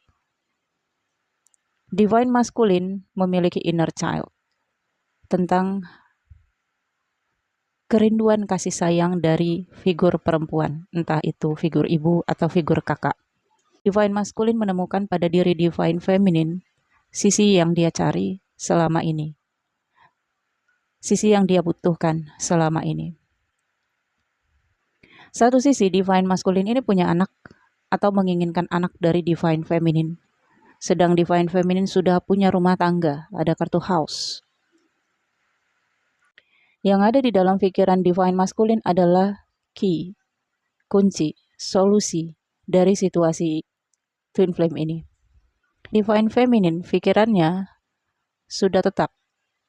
Divine Masculine memiliki inner child. Tentang kerinduan kasih sayang dari figur perempuan, entah itu figur ibu atau figur kakak. Divine Masculine menemukan pada diri Divine Feminine sisi yang dia cari selama ini, sisi yang dia butuhkan selama ini. Satu sisi, Divine Masculine ini punya anak atau menginginkan anak dari Divine Feminine. Sedang Divine Feminine sudah punya rumah tangga, ada kartu house. Yang ada di dalam pikiran Divine Masculine adalah key, kunci, solusi dari situasi Twin Flame ini. Divine Feminine, pikirannya sudah tetap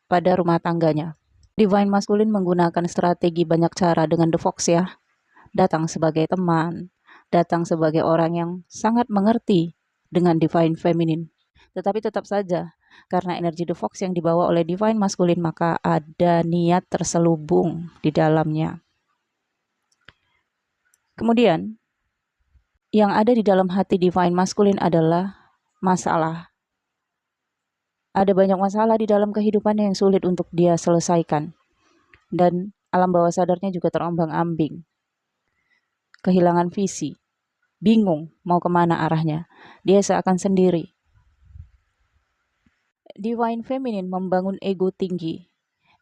pada rumah tangganya. Divine Masculine menggunakan strategi banyak cara dengan The Fox ya. Datang sebagai teman, datang sebagai orang yang sangat mengerti dengan Divine Feminine. Tetapi tetap saja, karena energi The Fox yang dibawa oleh Divine Masculine, maka ada niat terselubung di dalamnya. Kemudian, yang ada di dalam hati Divine Masculine adalah masalah. Ada banyak masalah di dalam kehidupannya yang sulit untuk dia selesaikan. Dan alam bawah sadarnya juga terombang-ambing. Kehilangan visi, bingung mau kemana arahnya, dia seakan sendiri. Divine Feminine membangun ego tinggi.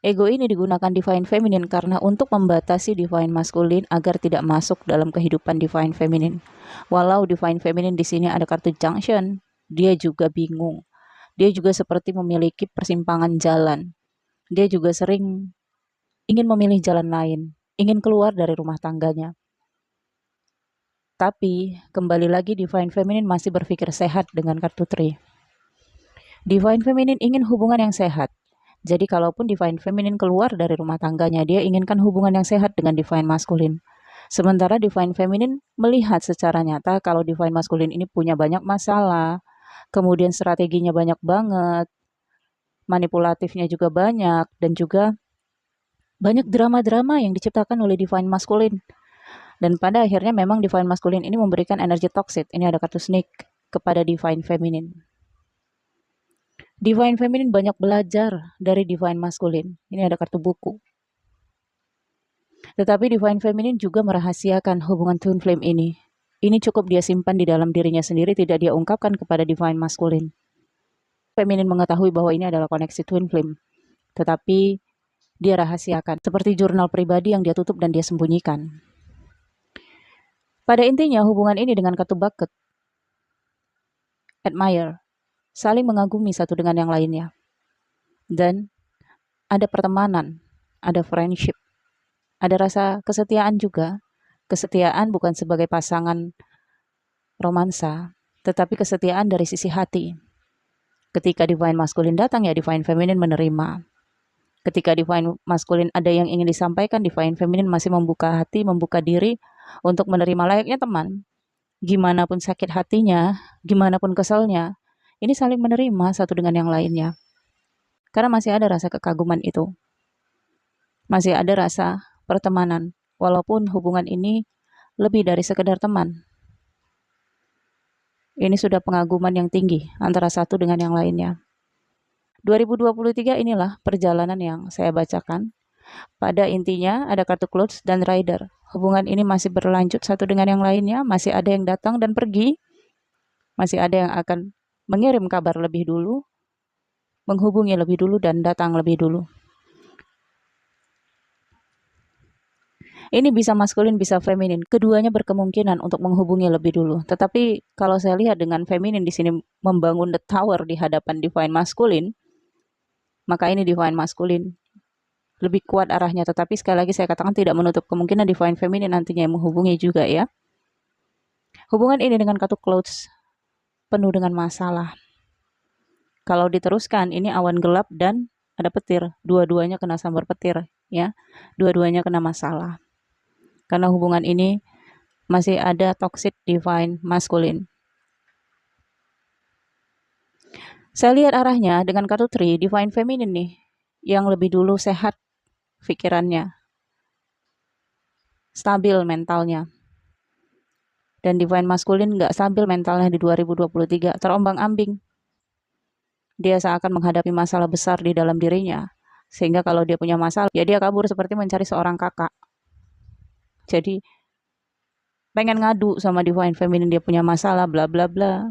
Ego ini digunakan Divine Feminine karena untuk membatasi Divine Masculine agar tidak masuk dalam kehidupan Divine Feminine. Walau Divine Feminine di sini ada kartu junction, dia juga bingung. Dia juga seperti memiliki persimpangan jalan. Dia juga sering ingin memilih jalan lain, ingin keluar dari rumah tangganya. Tapi, kembali lagi Divine Feminine masih berpikir sehat dengan kartu Tree. Divine Feminine ingin hubungan yang sehat. Jadi kalaupun Divine Feminine keluar dari rumah tangganya, dia inginkan hubungan yang sehat dengan Divine Masculine. Sementara Divine Feminine melihat secara nyata kalau Divine Masculine ini punya banyak masalah, kemudian strateginya banyak banget, manipulatifnya juga banyak, dan juga banyak drama-drama yang diciptakan oleh Divine Masculine. Dan pada akhirnya memang Divine Masculine ini memberikan energi toxic. Ini ada kartu snake kepada Divine Feminine. Divine Feminine banyak belajar dari Divine Masculine. Ini ada kartu buku. Tetapi Divine Feminine juga merahasiakan hubungan Twin Flame ini. Ini cukup dia simpan di dalam dirinya sendiri, tidak dia ungkapkan kepada Divine Masculine. Feminine mengetahui bahwa ini adalah koneksi Twin Flame. Tetapi dia rahasiakan. Seperti jurnal pribadi yang dia tutup dan dia sembunyikan. Pada intinya hubungan ini dengan kartu bucket, admire, saling mengagumi satu dengan yang lainnya. Dan ada pertemanan, ada friendship, ada rasa kesetiaan juga. Kesetiaan bukan sebagai pasangan romansa, tetapi kesetiaan dari sisi hati. Ketika Divine Masculine datang ya Divine Feminine menerima. Ketika Divine Masculine ada yang ingin disampaikan, Divine Feminine masih membuka hati, membuka diri untuk menerima layaknya teman. Gimana pun sakit hatinya, gimana pun keselnya, ini saling menerima satu dengan yang lainnya. Karena masih ada rasa kekaguman itu. Masih ada rasa pertemanan, walaupun hubungan ini lebih dari sekedar teman. Ini sudah pengaguman yang tinggi antara satu dengan yang lainnya. 2023 inilah perjalanan yang saya bacakan. Pada intinya ada kartu Clouds dan Rider. Hubungan ini masih berlanjut satu dengan yang lainnya, masih ada yang datang dan pergi, masih ada yang akan mengirim kabar lebih dulu, menghubungi lebih dulu, dan datang lebih dulu. Ini bisa maskulin, bisa feminin. Keduanya berkemungkinan untuk menghubungi lebih dulu. Tetapi kalau saya lihat dengan feminin di sini membangun the tower di hadapan Divine Masculine, maka ini Divine Masculine lebih kuat arahnya, tetapi sekali lagi saya katakan tidak menutup kemungkinan Divine Feminine nantinya yang menghubungi juga ya. Hubungan ini dengan kartu Clouds penuh dengan masalah. Kalau diteruskan, ini awan gelap dan ada petir. Dua-duanya kena sambar petir ya. Dua-duanya kena masalah. Karena hubungan ini masih ada toxic Divine Masculine. Saya lihat arahnya dengan kartu Tree, Divine Feminine nih, yang lebih dulu sehat pikirannya, stabil mentalnya. Dan Divine Masculine nggak stabil mentalnya di 2023, terombang-ambing. Dia seakan menghadapi masalah besar di dalam dirinya. Sehingga kalau dia punya masalah, ya dia kabur seperti mencari seorang kakak. Jadi pengen ngadu sama divine feminine, dia punya masalah, bla bla bla.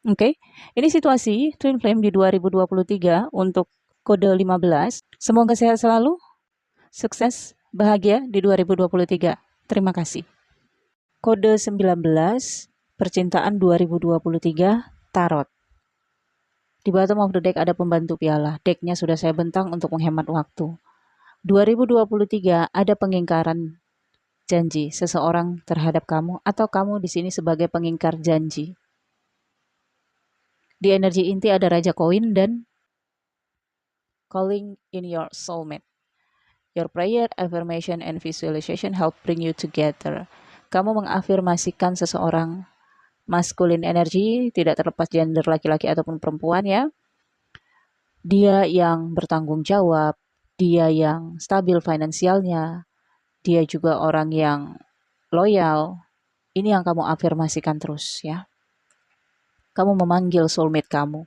Oke, ini situasi Twin Flame di 2023 untuk kode 15. Semoga sehat selalu, sukses, bahagia di 2023. Terima kasih. Kode 19, percintaan 2023, Tarot. Di bottom of the deck ada pembantu piala. Decknya sudah saya bentang untuk menghemat waktu. 2023 ada pengingkaran janji seseorang terhadap kamu, atau kamu di sini sebagai pengingkar janji. Di energi inti ada Raja Koin dan calling in your soulmate. Your prayer, affirmation, and visualization help bring you together. Kamu mengafirmasikan seseorang maskulin energi, tidak terlepas gender laki-laki ataupun perempuan ya. Dia yang bertanggung jawab, dia yang stabil finansialnya, dia juga orang yang loyal. Ini yang kamu afirmasikan terus ya. Kamu memanggil soulmate kamu.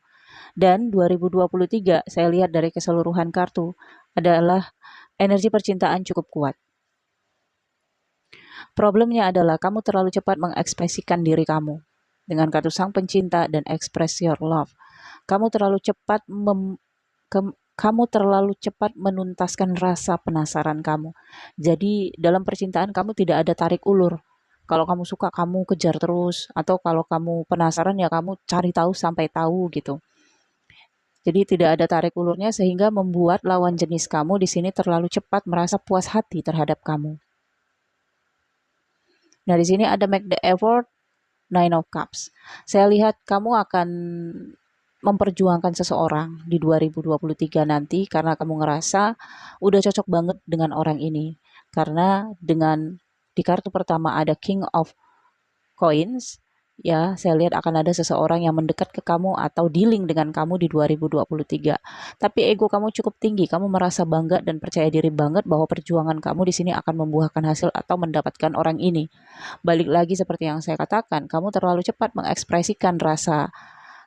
Dan 2023 saya lihat dari keseluruhan kartu adalah energi percintaan cukup kuat. Problemnya adalah kamu terlalu cepat mengekspresikan diri kamu. Dengan kartu sang pencinta dan express your love. Kamu terlalu cepat menuntaskan rasa penasaran kamu. Jadi dalam percintaan kamu tidak ada tarik ulur. Kalau kamu suka kamu kejar terus, atau kalau kamu penasaran ya kamu cari tahu sampai tahu gitu. Jadi tidak ada tarik ulurnya sehingga membuat lawan jenis kamu di sini terlalu cepat merasa puas hati terhadap kamu. Nah, di sini ada make the effort, Nine of Cups. Saya lihat kamu akan memperjuangkan seseorang di 2023 nanti karena kamu ngerasa udah cocok banget dengan orang ini. Karena dengan di kartu pertama ada King of Coins, ya saya lihat akan ada seseorang yang mendekat ke kamu atau dealing dengan kamu di 2023. Tapi ego kamu cukup tinggi, kamu merasa bangga dan percaya diri banget bahwa perjuangan kamu di sini akan membuahkan hasil atau mendapatkan orang ini. Balik lagi seperti yang saya katakan, kamu terlalu cepat mengekspresikan rasa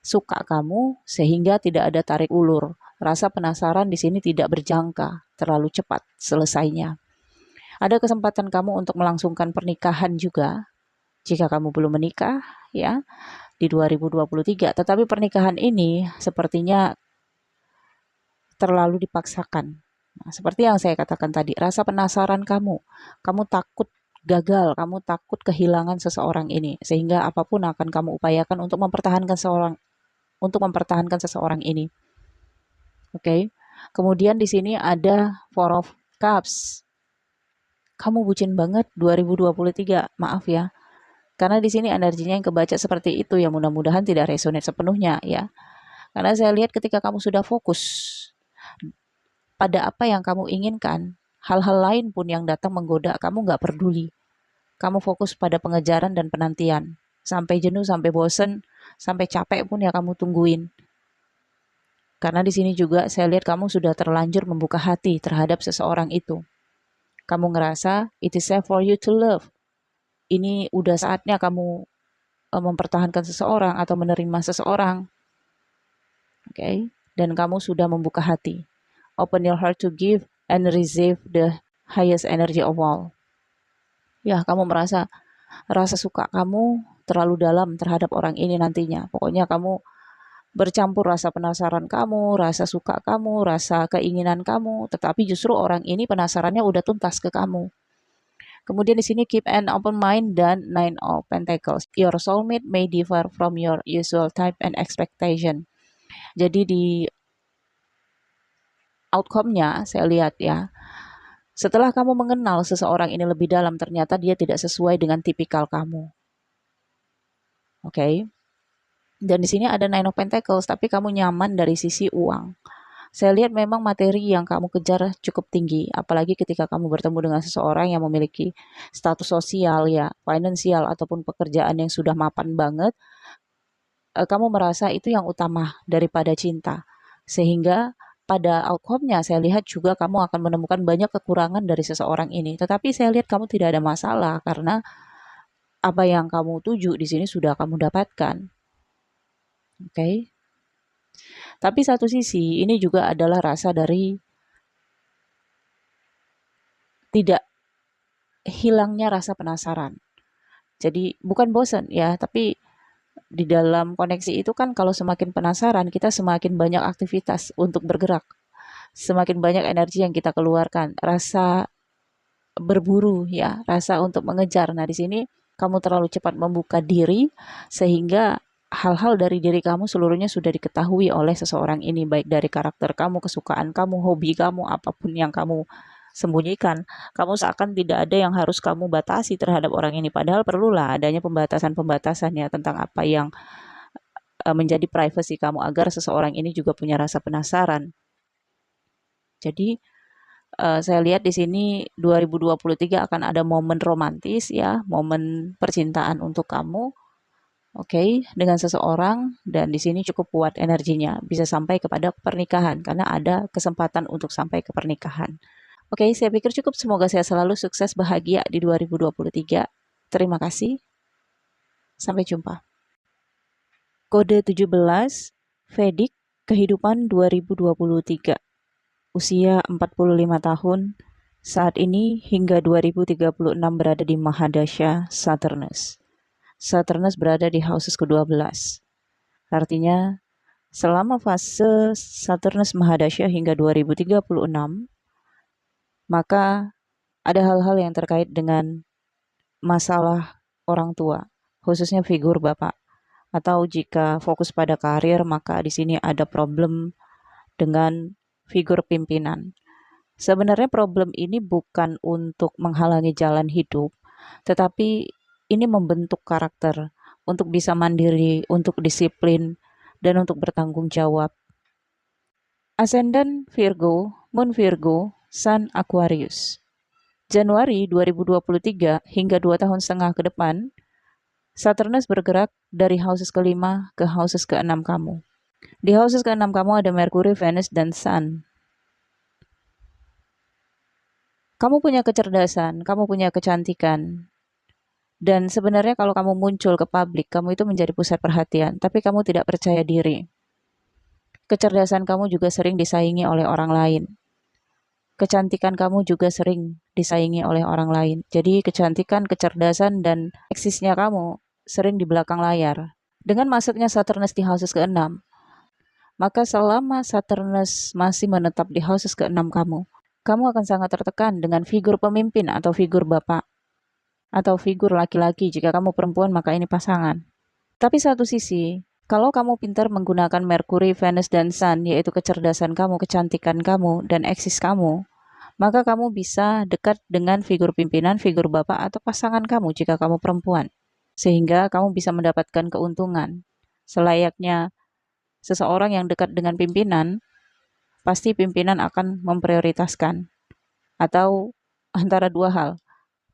suka kamu sehingga tidak ada tarik ulur. Rasa penasaran di sini tidak berjangka, terlalu cepat selesainya. Ada kesempatan kamu untuk melangsungkan pernikahan juga jika kamu belum menikah ya di 2023. Tetapi pernikahan ini sepertinya terlalu dipaksakan. Nah, seperti yang saya katakan tadi, rasa penasaran kamu takut gagal, kamu takut kehilangan seseorang ini, sehingga apapun akan kamu upayakan untuk mempertahankan seseorang ini. Oke. Kemudian di sini ada Four of Cups. Kamu bucin banget 2023, maaf ya. Karena di sini energinya yang kebaca seperti itu ya, mudah-mudahan tidak resonate sepenuhnya ya. Karena saya lihat ketika kamu sudah fokus pada apa yang kamu inginkan, hal-hal lain pun yang datang menggoda kamu nggak peduli. Kamu fokus pada pengejaran dan penantian. Sampai jenuh, sampai bosen, sampai capek pun ya kamu tungguin. Karena di sini juga saya lihat kamu sudah terlanjur membuka hati terhadap seseorang itu. Kamu ngerasa it is safe for you to love. Ini udah saatnya kamu mempertahankan seseorang atau menerima seseorang. Oke. Dan kamu sudah membuka hati. Open your heart to give and receive the highest energy of all. Ya, kamu merasa rasa suka kamu terlalu dalam terhadap orang ini nantinya. Pokoknya kamu bercampur rasa penasaran kamu, rasa suka kamu, rasa keinginan kamu, tetapi justru orang ini penasarannya udah tuntas ke kamu. Kemudian di sini keep an open mind dan Nine of Pentacles. Your soulmate may differ from your usual type and expectation. Jadi di outcome-nya saya lihat ya, setelah kamu mengenal seseorang ini lebih dalam, ternyata dia tidak sesuai dengan tipikal kamu. Oke. Dan di sini ada Nine of Pentacles, tapi kamu nyaman dari sisi uang. Saya lihat memang materi yang kamu kejar cukup tinggi, apalagi ketika kamu bertemu dengan seseorang yang memiliki status sosial ya, finansial ataupun pekerjaan yang sudah mapan banget. Kamu merasa itu yang utama daripada cinta. Sehingga pada outcome-nya saya lihat juga kamu akan menemukan banyak kekurangan dari seseorang ini. Tetapi saya lihat kamu tidak ada masalah karena apa yang kamu tuju di sini sudah kamu dapatkan. Oke. Tapi satu sisi ini juga adalah rasa dari tidak hilangnya rasa penasaran. Jadi bukan bosan ya, tapi di dalam koneksi itu kan kalau semakin penasaran, kita semakin banyak aktivitas untuk bergerak. Semakin banyak energi yang kita keluarkan, rasa berburu ya, rasa untuk mengejar. Nah, di sini kamu terlalu cepat membuka diri sehingga hal-hal dari diri kamu seluruhnya sudah diketahui oleh seseorang ini, baik dari karakter kamu, kesukaan kamu, hobi kamu, apapun yang kamu sembunyikan. Kamu seakan tidak ada yang harus kamu batasi terhadap orang ini, padahal perlulah adanya pembatasan-pembatasan ya tentang apa yang menjadi privasi kamu agar seseorang ini juga punya rasa penasaran. Jadi saya lihat di sini 2023 akan ada momen romantis ya, momen percintaan untuk kamu. Oke, dengan seseorang dan di sini cukup kuat energinya, bisa sampai kepada pernikahan karena ada kesempatan untuk sampai ke pernikahan. Oke, saya pikir cukup. Semoga saya selalu sukses bahagia di 2023. Terima kasih. Sampai jumpa. Kode 17, Vedic Kehidupan 2023. Usia 45 tahun, saat ini hingga 2036 berada di Mahadasya Saturnus. Saturnus berada di houses ke-12. Artinya, selama fase Saturnus Mahadasya hingga 2036, maka ada hal-hal yang terkait dengan masalah orang tua, khususnya figur bapak. Atau jika fokus pada karir, maka di sini ada problem dengan figur pimpinan. Sebenarnya problem ini bukan untuk menghalangi jalan hidup, tetapi ini membentuk karakter untuk bisa mandiri, untuk disiplin, dan untuk bertanggung jawab. Ascendant Virgo, Moon Virgo, Sun Aquarius. Januari 2023 hingga 2 tahun setengah ke depan, Saturnus bergerak dari houses kelima ke houses keenam kamu. Di houses keenam kamu ada Mercury, Venus, dan Sun. Kamu punya kecerdasan, kamu punya kecantikan. Dan sebenarnya kalau kamu muncul ke publik, kamu itu menjadi pusat perhatian, tapi kamu tidak percaya diri. Kecerdasan kamu juga sering disaingi oleh orang lain. Kecantikan kamu juga sering disaingi oleh orang lain. Jadi kecantikan, kecerdasan, dan eksisnya kamu sering di belakang layar. Dengan masuknya Saturnus di houses ke-6, maka selama Saturnus masih menetap di houses ke-6 kamu akan sangat tertekan dengan figur pemimpin atau figur bapak atau figur laki-laki. Jika kamu perempuan, maka ini pasangan. Tapi satu sisi, kalau kamu pintar menggunakan Mercury, Venus, dan Sun, yaitu kecerdasan kamu, kecantikan kamu, dan eksis kamu, maka kamu bisa dekat dengan figur pimpinan, figur bapak, atau pasangan kamu jika kamu perempuan. Sehingga kamu bisa mendapatkan keuntungan. Selayaknya seseorang yang dekat dengan pimpinan, pasti pimpinan akan memprioritaskan. Atau antara dua hal,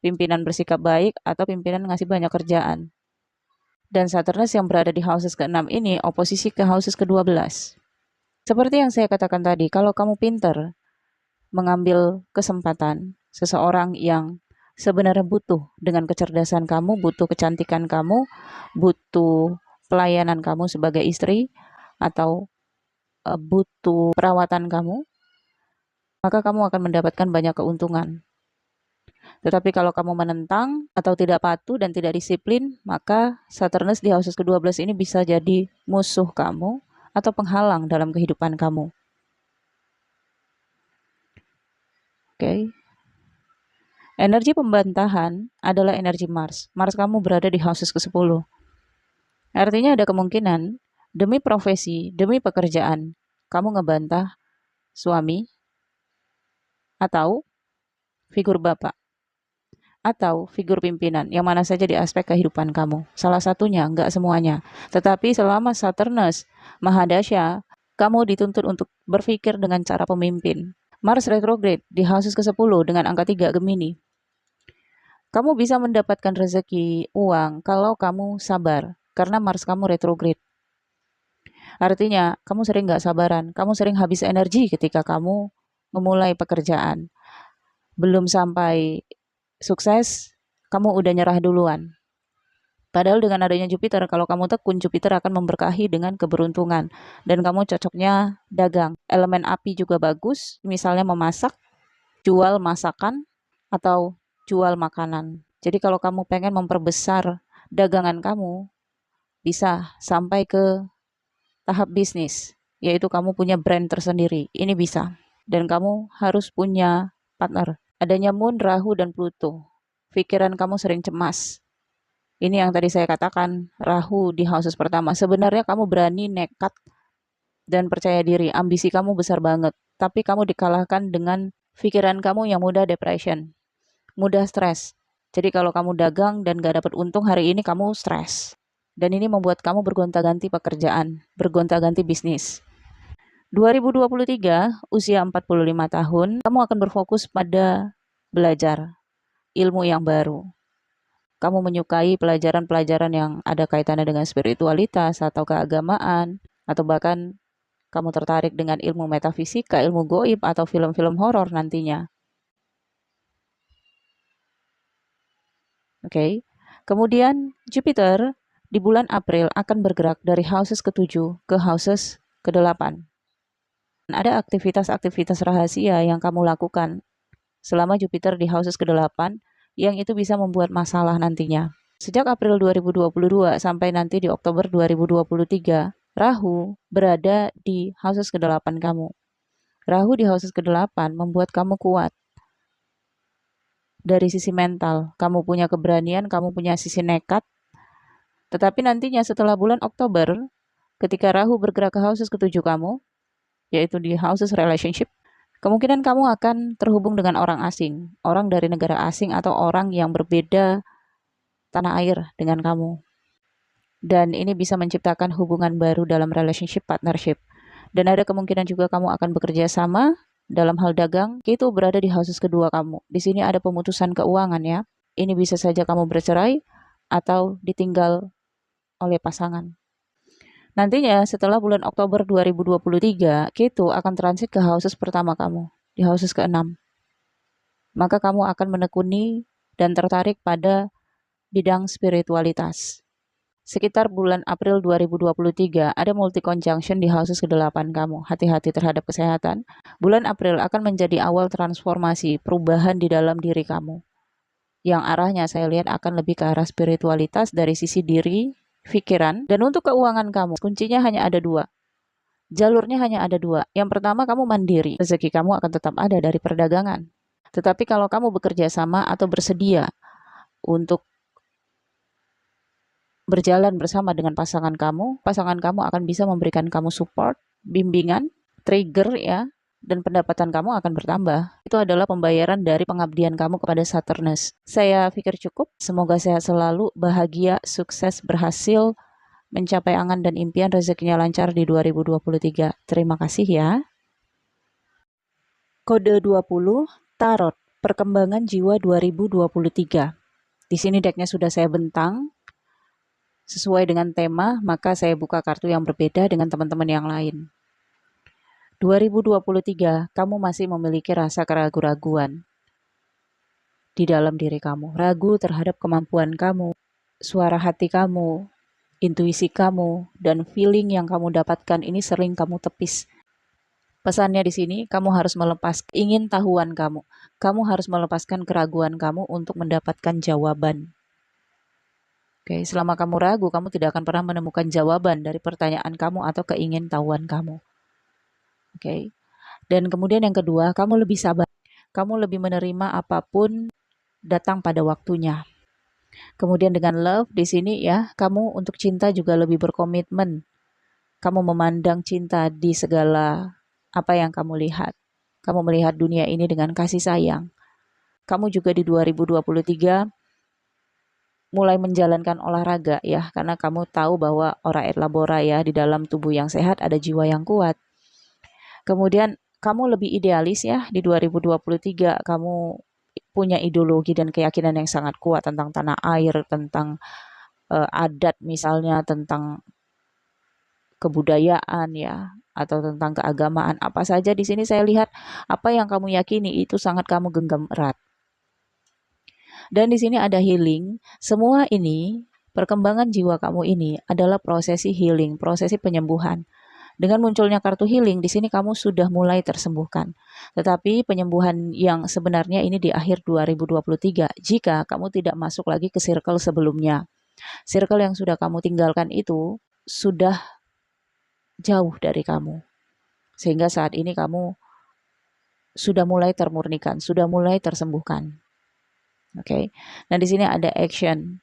pimpinan bersikap baik atau pimpinan ngasih banyak kerjaan. Dan Saturnus yang berada di houses ke-6 ini oposisi ke houses ke-12. Seperti yang saya katakan tadi, kalau kamu pinter mengambil kesempatan seseorang yang sebenarnya butuh dengan kecerdasan kamu, butuh kecantikan kamu, butuh pelayanan kamu sebagai istri, atau butuh perawatan kamu, maka kamu akan mendapatkan banyak keuntungan. Tetapi kalau kamu menentang atau tidak patuh dan tidak disiplin, maka Saturnus di houses ke-12 ini bisa jadi musuh kamu atau penghalang dalam kehidupan kamu. Oke. Energi pembantahan adalah energi Mars. Mars kamu berada di houses ke-10. Artinya ada kemungkinan demi profesi, demi pekerjaan, kamu ngebantah suami atau figur bapak atau figur pimpinan, yang mana saja di aspek kehidupan kamu. Salah satunya, enggak semuanya. Tetapi selama Saturnus Mahadasya, kamu dituntut untuk berpikir dengan cara pemimpin. Mars retrograde di houses ke-10 dengan angka 3 Gemini. Kamu bisa mendapatkan rezeki uang kalau kamu sabar, karena Mars kamu retrograde. Artinya, kamu sering nggak sabaran, kamu sering habis energi ketika kamu memulai pekerjaan. Belum sampai sukses, kamu udah nyerah duluan. Padahal dengan adanya Jupiter, kalau kamu tekun, Jupiter akan memberkahi dengan keberuntungan. Dan kamu cocoknya dagang. Elemen api juga bagus, misalnya memasak, jual masakan, atau jual makanan. Jadi kalau kamu pengen memperbesar dagangan kamu, bisa sampai ke tahap bisnis, yaitu kamu punya brand tersendiri. Ini bisa. Dan kamu harus punya partner. Adanya Moon, Rahu, dan Pluto. Pikiran kamu sering cemas. Ini yang tadi saya katakan, Rahu di houses pertama. Sebenarnya kamu berani, nekat, dan percaya diri. Ambisi kamu besar banget. Tapi kamu dikalahkan dengan pikiran kamu yang mudah depression, mudah stres. Jadi kalau kamu dagang dan gak dapat untung hari ini, kamu stres. Dan ini membuat kamu bergonta-ganti pekerjaan, bergonta-ganti bisnis. 2023, usia 45 tahun, kamu akan berfokus pada belajar ilmu yang baru. Kamu menyukai pelajaran-pelajaran yang ada kaitannya dengan spiritualitas atau keagamaan, atau bahkan kamu tertarik dengan ilmu metafisika, ilmu goib, atau film-film horor nantinya. Oke. Kemudian Jupiter di bulan April akan bergerak dari houses ke-7 ke houses ke-8. Ada aktivitas-aktivitas rahasia yang kamu lakukan selama Jupiter di houses ke-8 yang itu bisa membuat masalah nantinya. Sejak April 2022 sampai nanti di Oktober 2023, Rahu berada di houses ke-8 kamu. Rahu di houses ke-8 membuat kamu kuat. Dari sisi mental, kamu punya keberanian, kamu punya sisi nekat. Tetapi nantinya setelah bulan Oktober, ketika Rahu bergerak ke houses ke-7 kamu, yaitu di houses relationship, kemungkinan kamu akan terhubung dengan orang asing, orang dari negara asing atau orang yang berbeda tanah air dengan kamu. Dan ini bisa menciptakan hubungan baru dalam relationship partnership. Dan ada kemungkinan juga kamu akan bekerja sama dalam hal dagang, itu berada di houses kedua kamu. Di sini ada pemutusan keuangan ya. Ini bisa saja kamu bercerai atau ditinggal oleh pasangan. Nantinya setelah bulan Oktober 2023, Ketu akan transit ke houses pertama kamu, di houses ke-6. Maka kamu akan menekuni dan tertarik pada bidang spiritualitas. Sekitar bulan April 2023, ada multi conjunction di houses ke-8 kamu. Hati-hati terhadap kesehatan. Bulan April akan menjadi awal transformasi, perubahan di dalam diri kamu. Yang arahnya saya lihat akan lebih ke arah spiritualitas dari sisi diri, pikiran, dan untuk keuangan kamu, kuncinya hanya ada 2. Jalurnya hanya ada 2. Yang pertama, kamu mandiri. Rezeki kamu akan tetap ada dari perdagangan. Tetapi kalau kamu bekerja sama atau bersedia untuk berjalan bersama dengan pasangan kamu akan bisa memberikan kamu support, bimbingan, trigger ya, dan pendapatan kamu akan bertambah. Itu adalah pembayaran dari pengabdian kamu kepada Saturnus. Saya pikir cukup. Semoga sehat selalu, bahagia, sukses, berhasil, mencapai angan dan impian, rezekinya lancar di 2023. Terima kasih ya. Kode 20, Tarot, Perkembangan Jiwa 2023. Di sini decknya sudah saya bentang. Sesuai dengan tema, maka saya buka kartu yang berbeda dengan teman-teman yang lain. 2023, kamu masih memiliki rasa keraguan-raguan di dalam diri kamu. Ragu terhadap kemampuan kamu, suara hati kamu, intuisi kamu, dan feeling yang kamu dapatkan ini sering kamu tepis. Pesannya di sini, kamu harus melepas ingin tahuan kamu. Kamu harus melepaskan keraguan kamu untuk mendapatkan jawaban. Oke, selama kamu ragu, kamu tidak akan pernah menemukan jawaban dari pertanyaan kamu atau keingintahuan kamu. Oke. Dan kemudian yang kedua, kamu lebih sabar. Kamu lebih menerima apapun datang pada waktunya. Kemudian dengan love di sini ya, kamu untuk cinta juga lebih berkomitmen. Kamu memandang cinta di segala apa yang kamu lihat. Kamu melihat dunia ini dengan kasih sayang. Kamu juga di 2023 mulai menjalankan olahraga ya, karena kamu tahu bahwa ora et labora ya, di dalam tubuh yang sehat ada jiwa yang kuat. Kemudian kamu lebih idealis ya, di 2023 kamu punya ideologi dan keyakinan yang sangat kuat tentang tanah air, tentang adat misalnya, tentang kebudayaan ya, atau tentang keagamaan, apa saja di sini saya lihat apa yang kamu yakini itu sangat kamu genggam erat. Dan di sini ada healing. Semua ini Perkembangan jiwa kamu ini adalah prosesi healing, prosesi penyembuhan. Dengan munculnya kartu healing, di sini kamu sudah mulai tersembuhkan. Tetapi penyembuhan yang sebenarnya ini di akhir 2023, jika kamu tidak masuk lagi ke circle sebelumnya. Circle yang sudah kamu tinggalkan itu sudah jauh dari kamu. Sehingga saat ini kamu sudah mulai termurnikan, sudah mulai tersembuhkan. Oke. Nah, di sini ada action.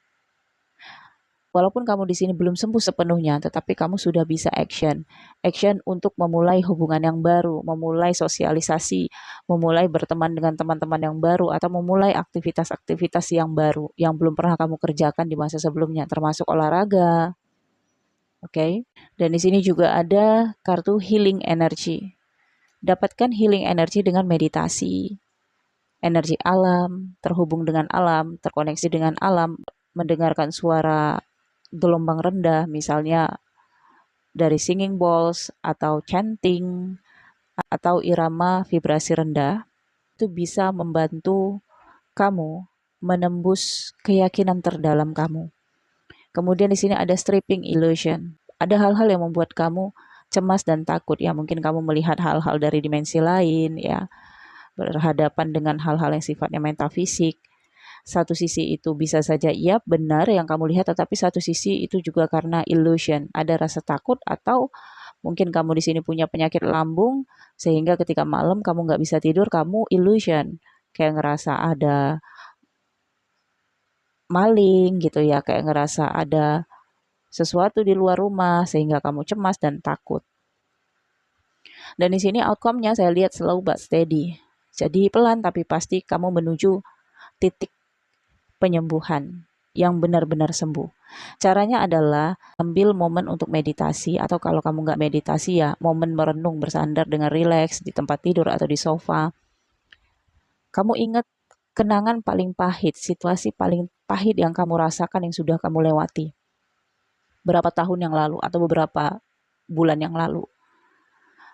Walaupun kamu di sini belum sembuh sepenuhnya, tetapi kamu sudah bisa action. Action untuk memulai hubungan yang baru, memulai sosialisasi, memulai berteman dengan teman-teman yang baru, atau memulai aktivitas-aktivitas yang baru, yang belum pernah kamu kerjakan di masa sebelumnya, termasuk olahraga. Oke. Dan di sini juga ada kartu healing energy. Dapatkan healing energy dengan meditasi, energi alam, terhubung dengan alam, terkoneksi dengan alam, mendengarkan suara gelombang rendah, misalnya dari singing bowls atau chanting atau irama vibrasi rendah, itu bisa membantu kamu menembus keyakinan terdalam kamu. Kemudian di sini ada stripping illusion. Ada hal-hal yang membuat kamu cemas dan takut, ya mungkin kamu melihat hal-hal dari dimensi lain, ya berhadapan dengan hal-hal yang sifatnya metafisik. Satu sisi itu bisa saja iya benar yang kamu lihat, tetapi satu sisi itu juga karena illusion, ada rasa takut, atau mungkin kamu di sini punya penyakit lambung sehingga ketika malam kamu nggak bisa tidur, kamu illusion, kayak ngerasa ada maling gitu ya, kayak ngerasa ada sesuatu di luar rumah sehingga kamu cemas dan takut. Dan di sini outcome-nya saya lihat slow but steady. Jadi pelan tapi pasti kamu menuju titik penyembuhan yang benar-benar sembuh. Caranya adalah ambil momen untuk meditasi, atau kalau kamu nggak meditasi ya momen merenung bersandar dengan rileks di tempat tidur atau di sofa. Kamu ingat kenangan paling pahit, situasi paling pahit yang kamu rasakan yang sudah kamu lewati. Berapa tahun yang lalu atau beberapa bulan yang lalu.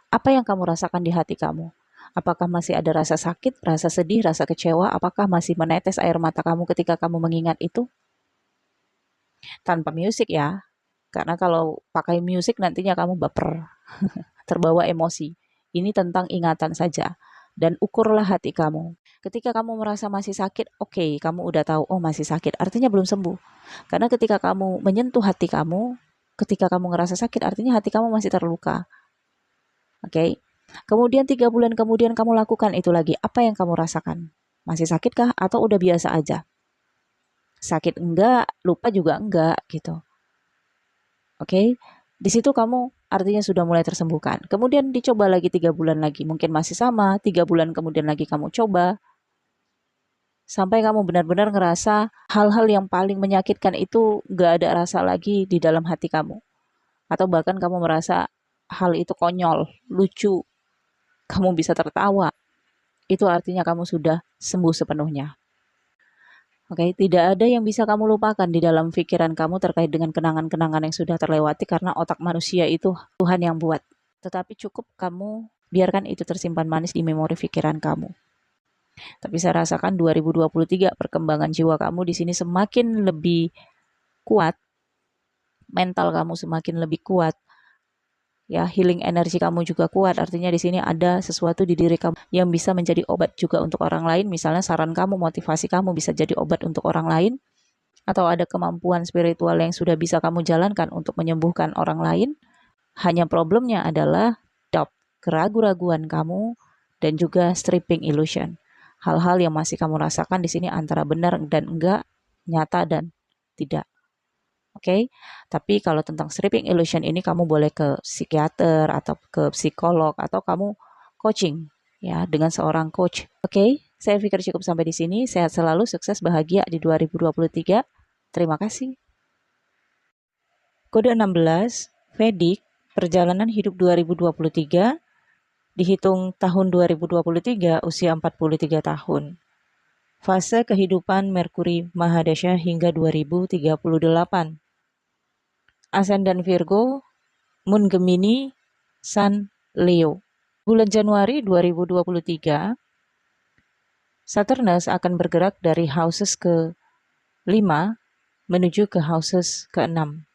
Apa yang kamu rasakan di hati kamu? Apakah masih ada rasa sakit, rasa sedih, rasa kecewa? Apakah masih menetes air mata kamu ketika kamu mengingat itu? Tanpa musik ya, karena kalau pakai musik nantinya kamu baper, terbawa emosi. Ini tentang ingatan saja. Dan ukurlah hati kamu. Ketika kamu merasa masih sakit, oke, kamu udah tahu, oh masih sakit, artinya belum sembuh. Karena ketika kamu menyentuh hati kamu, ketika kamu ngerasa sakit, artinya hati kamu masih terluka. Oke. Kemudian 3 bulan kemudian kamu lakukan itu lagi. Apa yang kamu rasakan? Masih sakitkah atau udah biasa aja? Sakit enggak, lupa juga enggak gitu. Oke. Di situ kamu artinya sudah mulai tersembuhkan. Kemudian dicoba lagi 3 bulan lagi. Mungkin masih sama, 3 bulan kemudian lagi kamu coba. Sampai kamu benar-benar ngerasa hal-hal yang paling menyakitkan itu enggak ada rasa lagi di dalam hati kamu. Atau bahkan kamu merasa hal itu konyol, lucu, kamu bisa tertawa. Itu artinya kamu sudah sembuh sepenuhnya. Oke, tidak ada yang bisa kamu lupakan di dalam pikiran kamu terkait dengan kenangan-kenangan yang sudah terlewati karena otak manusia itu Tuhan yang buat. Tetapi cukup kamu biarkan itu tersimpan manis di memori pikiran kamu. Tapi saya rasakan 2023 perkembangan jiwa kamu di sini semakin lebih kuat, mental kamu semakin lebih kuat. Ya, healing energi kamu juga kuat. Artinya di sini ada sesuatu di diri kamu yang bisa menjadi obat juga untuk orang lain. Misalnya saran kamu, motivasi kamu bisa jadi obat untuk orang lain. Atau ada kemampuan spiritual yang sudah bisa kamu jalankan untuk menyembuhkan orang lain. Hanya problemnya adalah doubt, keraguan-raguan kamu, dan juga stripping illusion. Hal-hal yang masih kamu rasakan di sini antara benar dan enggak, nyata dan tidak. Oke, tapi kalau tentang stripping illusion ini kamu boleh ke psikiater atau ke psikolog atau kamu coaching ya dengan seorang coach. Oke, saya pikir cukup sampai di sini. Sehat selalu, sukses, bahagia di 2023. Terima kasih. Kode 16, Vedic, perjalanan hidup 2023, dihitung tahun 2023, usia 43 tahun. Fase kehidupan Merkuri Mahadasya hingga 2038. Ascendant Virgo, Moon Gemini, Sun Leo. Bulan Januari 2023, Saturnus akan bergerak dari houses ke 5 menuju ke houses ke-6.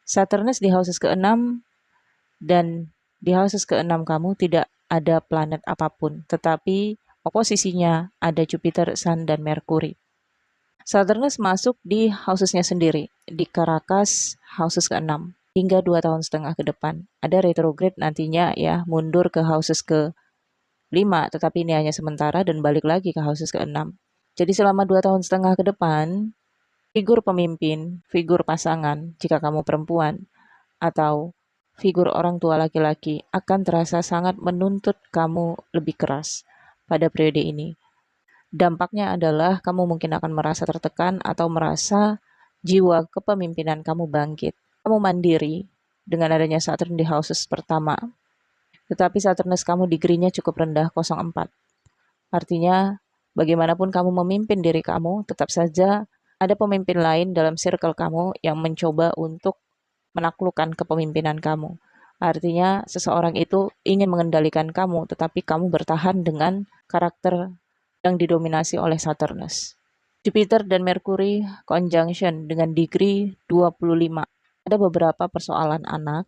Saturnus di houses ke-6 dan di houses ke-6 kamu tidak ada planet apapun, tetapi oposisinya ada Jupiter, Sun, dan Merkuri. Saturnus masuk di housesnya sendiri, di Caracas houses ke-6, hingga 2,5 tahun ke depan. Ada retrograde nantinya ya, mundur ke houses ke-5, tetapi ini hanya sementara dan balik lagi ke houses ke-6. Jadi selama 2,5 tahun ke depan, figur pemimpin, figur pasangan, jika kamu perempuan, atau figur orang tua laki-laki akan terasa sangat menuntut kamu lebih keras pada periode ini. Dampaknya adalah kamu mungkin akan merasa tertekan atau merasa jiwa kepemimpinan kamu bangkit. Kamu mandiri dengan adanya Saturn di houses pertama. Tetapi Saturnus kamu degree-nya cukup rendah, 04. Artinya, bagaimanapun kamu memimpin diri kamu, tetap saja ada pemimpin lain dalam circle kamu yang mencoba untuk menaklukkan kepemimpinan kamu. Artinya, seseorang itu ingin mengendalikan kamu, tetapi kamu bertahan dengan karakter yang didominasi oleh Saturnus. Jupiter dan Merkuri conjunction dengan degree 25. Ada beberapa persoalan anak,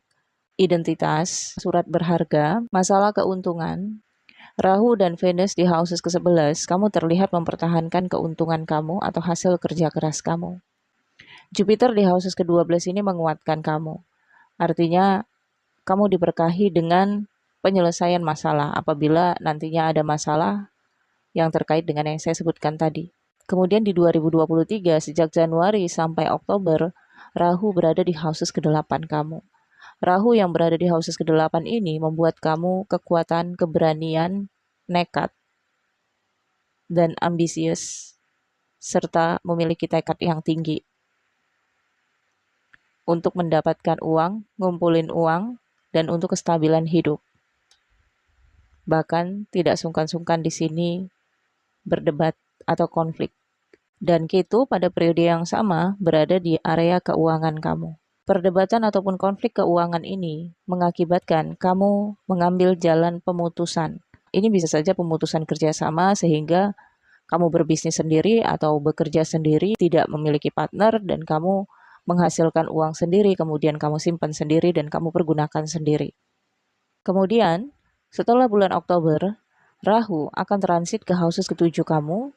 identitas, surat berharga, masalah keuntungan. Rahu dan Venus di houses ke-11, kamu terlihat mempertahankan keuntungan kamu atau hasil kerja keras kamu. Jupiter di houses ke-12 ini menguatkan kamu. Artinya, kamu diberkahi dengan penyelesaian masalah apabila nantinya ada masalah yang terkait dengan yang saya sebutkan tadi. Kemudian di 2023, sejak Januari sampai Oktober, Rahu berada di houses ke-8 kamu. Rahu yang berada di houses ke-8 ini membuat kamu kekuatan, keberanian, nekat, dan ambisius, serta memiliki tekad yang tinggi untuk mendapatkan uang, ngumpulin uang, dan untuk kestabilan hidup. Bahkan tidak sungkan-sungkan di sini berdebat atau konflik. Dan Ketu pada periode yang sama berada di area keuangan kamu. Perdebatan ataupun konflik keuangan ini mengakibatkan kamu mengambil jalan pemutusan. Ini bisa saja pemutusan kerjasama sehingga kamu berbisnis sendiri atau bekerja sendiri, tidak memiliki partner, dan kamu menghasilkan uang sendiri, kemudian kamu simpan sendiri dan kamu pergunakan sendiri. Kemudian, setelah bulan Oktober, Rahu akan transit ke houses ke-7 kamu,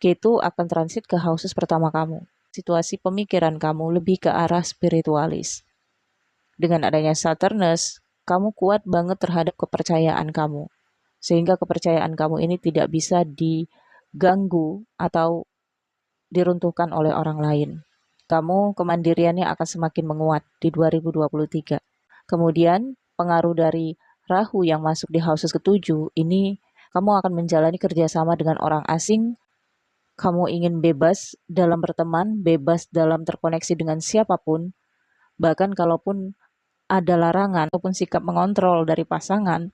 Ketu akan transit ke houses pertama kamu. Situasi pemikiran kamu lebih ke arah spiritualis. Dengan adanya Saturnus, kamu kuat banget terhadap kepercayaan kamu. Sehingga kepercayaan kamu ini tidak bisa diganggu atau diruntuhkan oleh orang lain. Kamu kemandiriannya akan semakin menguat di 2023. Kemudian pengaruh dari Rahu yang masuk di houses ke-7 ini, kamu akan menjalani kerjasama dengan orang asing. Kamu ingin bebas dalam berteman, bebas dalam terkoneksi dengan siapapun, bahkan kalaupun ada larangan ataupun sikap mengontrol dari pasangan,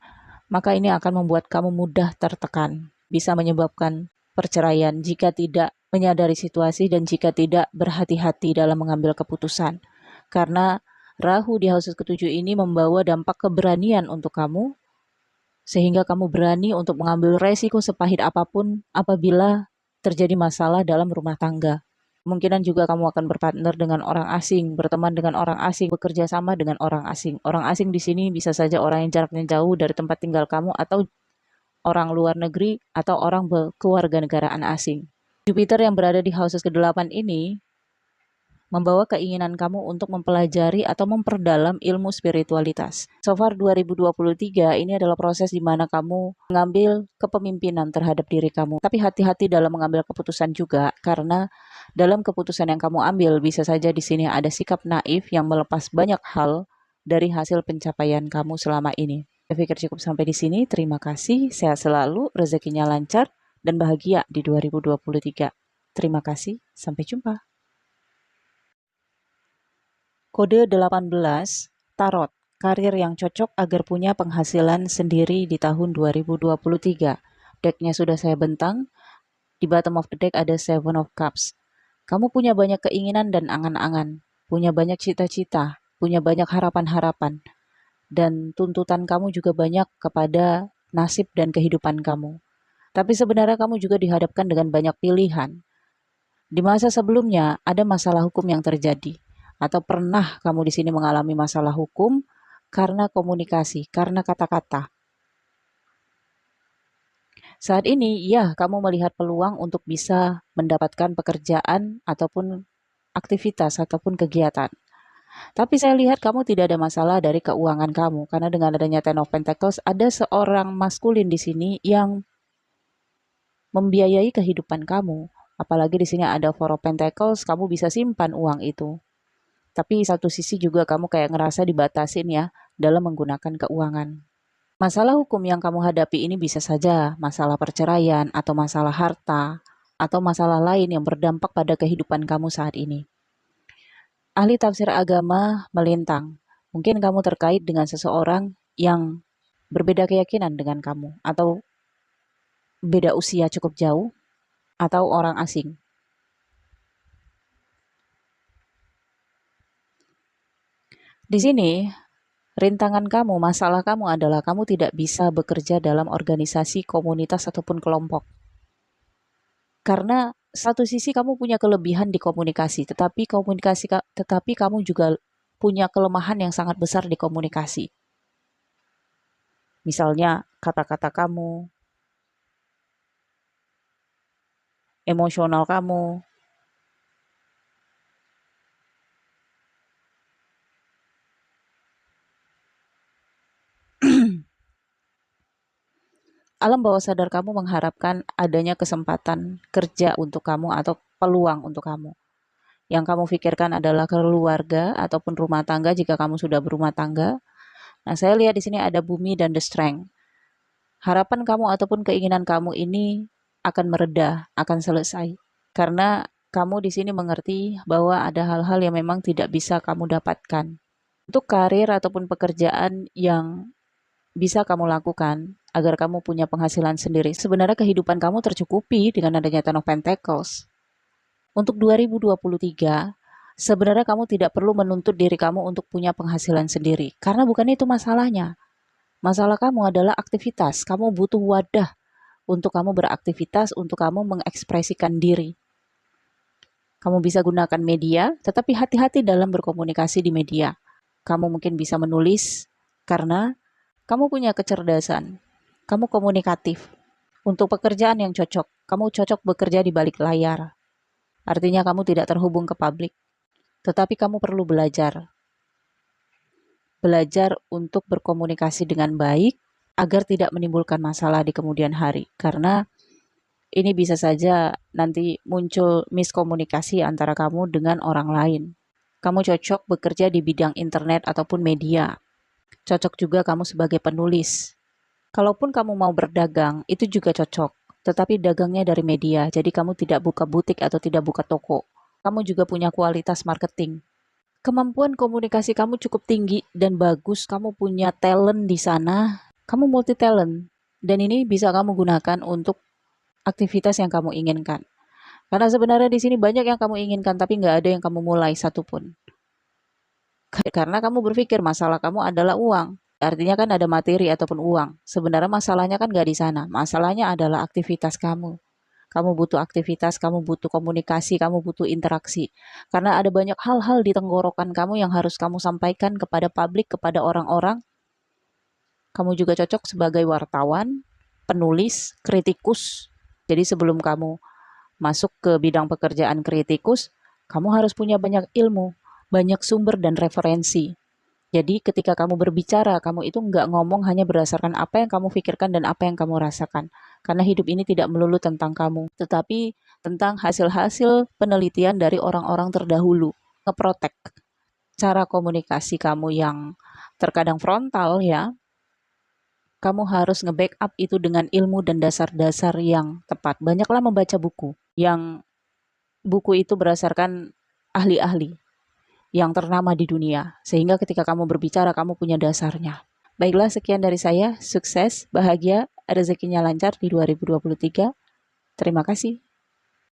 maka ini akan membuat kamu mudah tertekan, bisa menyebabkan perceraian jika tidak menyadari situasi dan jika tidak berhati-hati dalam mengambil keputusan. Karena Rahu di houses ke-7 ini membawa dampak keberanian untuk kamu, sehingga kamu berani untuk mengambil resiko sepahit apapun apabila terjadi masalah dalam rumah tangga. Kemungkinan juga kamu akan berpartner dengan orang asing, berteman dengan orang asing, bekerja sama dengan orang asing. Orang asing di sini bisa saja orang yang jaraknya jauh dari tempat tinggal kamu, atau orang luar negeri, atau orang kewarganegaraan asing. Jupiter yang berada di houses ke-8 ini membawa keinginan kamu untuk mempelajari atau memperdalam ilmu spiritualitas. So far 2023 ini adalah proses di mana kamu mengambil kepemimpinan terhadap diri kamu. Tapi hati-hati dalam mengambil keputusan juga, karena dalam keputusan yang kamu ambil bisa saja di sini ada sikap naif yang melepas banyak hal dari hasil pencapaian kamu selama ini. Saya pikir cukup sampai di sini. Terima kasih, sehat selalu, rezekinya lancar, dan bahagia di 2023. Terima kasih, sampai jumpa. Kode 18, Tarot, karir yang cocok agar punya penghasilan sendiri di tahun 2023. Decknya sudah saya bentang, di bottom of the deck ada Seven of Cups. Kamu punya banyak keinginan dan angan-angan, punya banyak cita-cita, punya banyak harapan-harapan, dan tuntutan kamu juga banyak kepada nasib dan kehidupan kamu. Tapi sebenarnya kamu juga dihadapkan dengan banyak pilihan. Di masa sebelumnya ada masalah hukum yang terjadi, atau pernah kamu di sini mengalami masalah hukum karena komunikasi, karena kata-kata. Saat ini, ya, kamu melihat peluang untuk bisa mendapatkan pekerjaan ataupun aktivitas ataupun kegiatan. Tapi saya lihat kamu tidak ada masalah dari keuangan kamu, karena dengan adanya Ten of Pentacles, ada seorang maskulin di sini yang membiayai kehidupan kamu. Apalagi di sini ada Four of Pentacles, kamu bisa simpan uang itu. Tapi satu sisi juga kamu kayak ngerasa dibatasin ya dalam menggunakan keuangan. Masalah hukum yang kamu hadapi ini bisa saja masalah perceraian atau masalah harta atau masalah lain yang berdampak pada kehidupan kamu saat ini. Ahli tafsir agama melintang. Mungkin kamu terkait dengan seseorang yang berbeda keyakinan dengan kamu atau beda usia cukup jauh atau orang asing. Di sini, rintangan kamu, masalah kamu adalah kamu tidak bisa bekerja dalam organisasi, komunitas, ataupun kelompok. Karena satu sisi kamu punya kelebihan di komunikasi, tetapi kamu juga punya kelemahan yang sangat besar di komunikasi. Misalnya kata-kata kamu, emosional kamu. Alam bawah sadar kamu mengharapkan adanya kesempatan kerja untuk kamu atau peluang untuk kamu. Yang kamu pikirkan adalah keluarga ataupun rumah tangga jika kamu sudah berumah tangga. Nah, saya lihat di sini ada bumi dan the strength. Harapan kamu ataupun keinginan kamu ini akan mereda, akan selesai. Karena kamu di sini mengerti bahwa ada hal-hal yang memang tidak bisa kamu dapatkan. Untuk karir ataupun pekerjaan yang bisa kamu lakukan agar kamu punya penghasilan sendiri. Sebenarnya kehidupan kamu tercukupi dengan adanya Ten of Pentacles. Untuk 2023, sebenarnya kamu tidak perlu menuntut diri kamu untuk punya penghasilan sendiri. Karena bukan itu masalahnya. Masalah kamu adalah aktivitas. Kamu butuh wadah untuk kamu beraktivitas, untuk kamu mengekspresikan diri. Kamu bisa gunakan media, tetapi hati-hati dalam berkomunikasi di media. Kamu mungkin bisa menulis, karena kamu punya kecerdasan, kamu komunikatif. Untuk pekerjaan yang cocok, kamu cocok bekerja di balik layar. Artinya kamu tidak terhubung ke publik. Tetapi kamu perlu belajar. Belajar untuk berkomunikasi dengan baik agar tidak menimbulkan masalah di kemudian hari. Karena ini bisa saja nanti muncul miskomunikasi antara kamu dengan orang lain. Kamu cocok bekerja di bidang internet ataupun media. Cocok juga kamu sebagai penulis. Kalaupun kamu mau berdagang, itu juga cocok. Tetapi dagangnya dari media, jadi kamu tidak buka butik atau tidak buka toko. Kamu juga punya kualitas marketing. Kemampuan komunikasi kamu cukup tinggi dan bagus, kamu punya talent di sana. Kamu multi talent. Dan ini bisa kamu gunakan untuk aktivitas yang kamu inginkan. Karena sebenarnya di sini banyak yang kamu inginkan, tapi nggak ada yang kamu mulai satupun. Karena kamu berpikir masalah kamu adalah uang. Artinya kan ada materi ataupun uang. Sebenarnya masalahnya kan nggak di sana. Masalahnya adalah aktivitas kamu. Kamu butuh aktivitas, kamu butuh komunikasi, kamu butuh interaksi. Karena ada banyak hal-hal di tenggorokan kamu yang harus kamu sampaikan kepada publik, kepada orang-orang. Kamu juga cocok sebagai wartawan, penulis, kritikus. Jadi sebelum kamu masuk ke bidang pekerjaan kritikus, kamu harus punya banyak ilmu, banyak sumber dan referensi. Jadi ketika kamu berbicara, kamu itu nggak ngomong hanya berdasarkan apa yang kamu pikirkan dan apa yang kamu rasakan. Karena hidup ini tidak melulu tentang kamu, tetapi tentang hasil-hasil penelitian dari orang-orang terdahulu. Ngeprotek cara komunikasi kamu yang terkadang frontal ya, kamu harus nge-backup itu dengan ilmu dan dasar-dasar yang tepat. Banyaklah membaca buku, yang buku itu berdasarkan ahli-ahli yang ternama di dunia, sehingga ketika kamu berbicara, kamu punya dasarnya. Baiklah, sekian dari saya. Sukses, bahagia, rezekinya lancar di 2023. Terima kasih.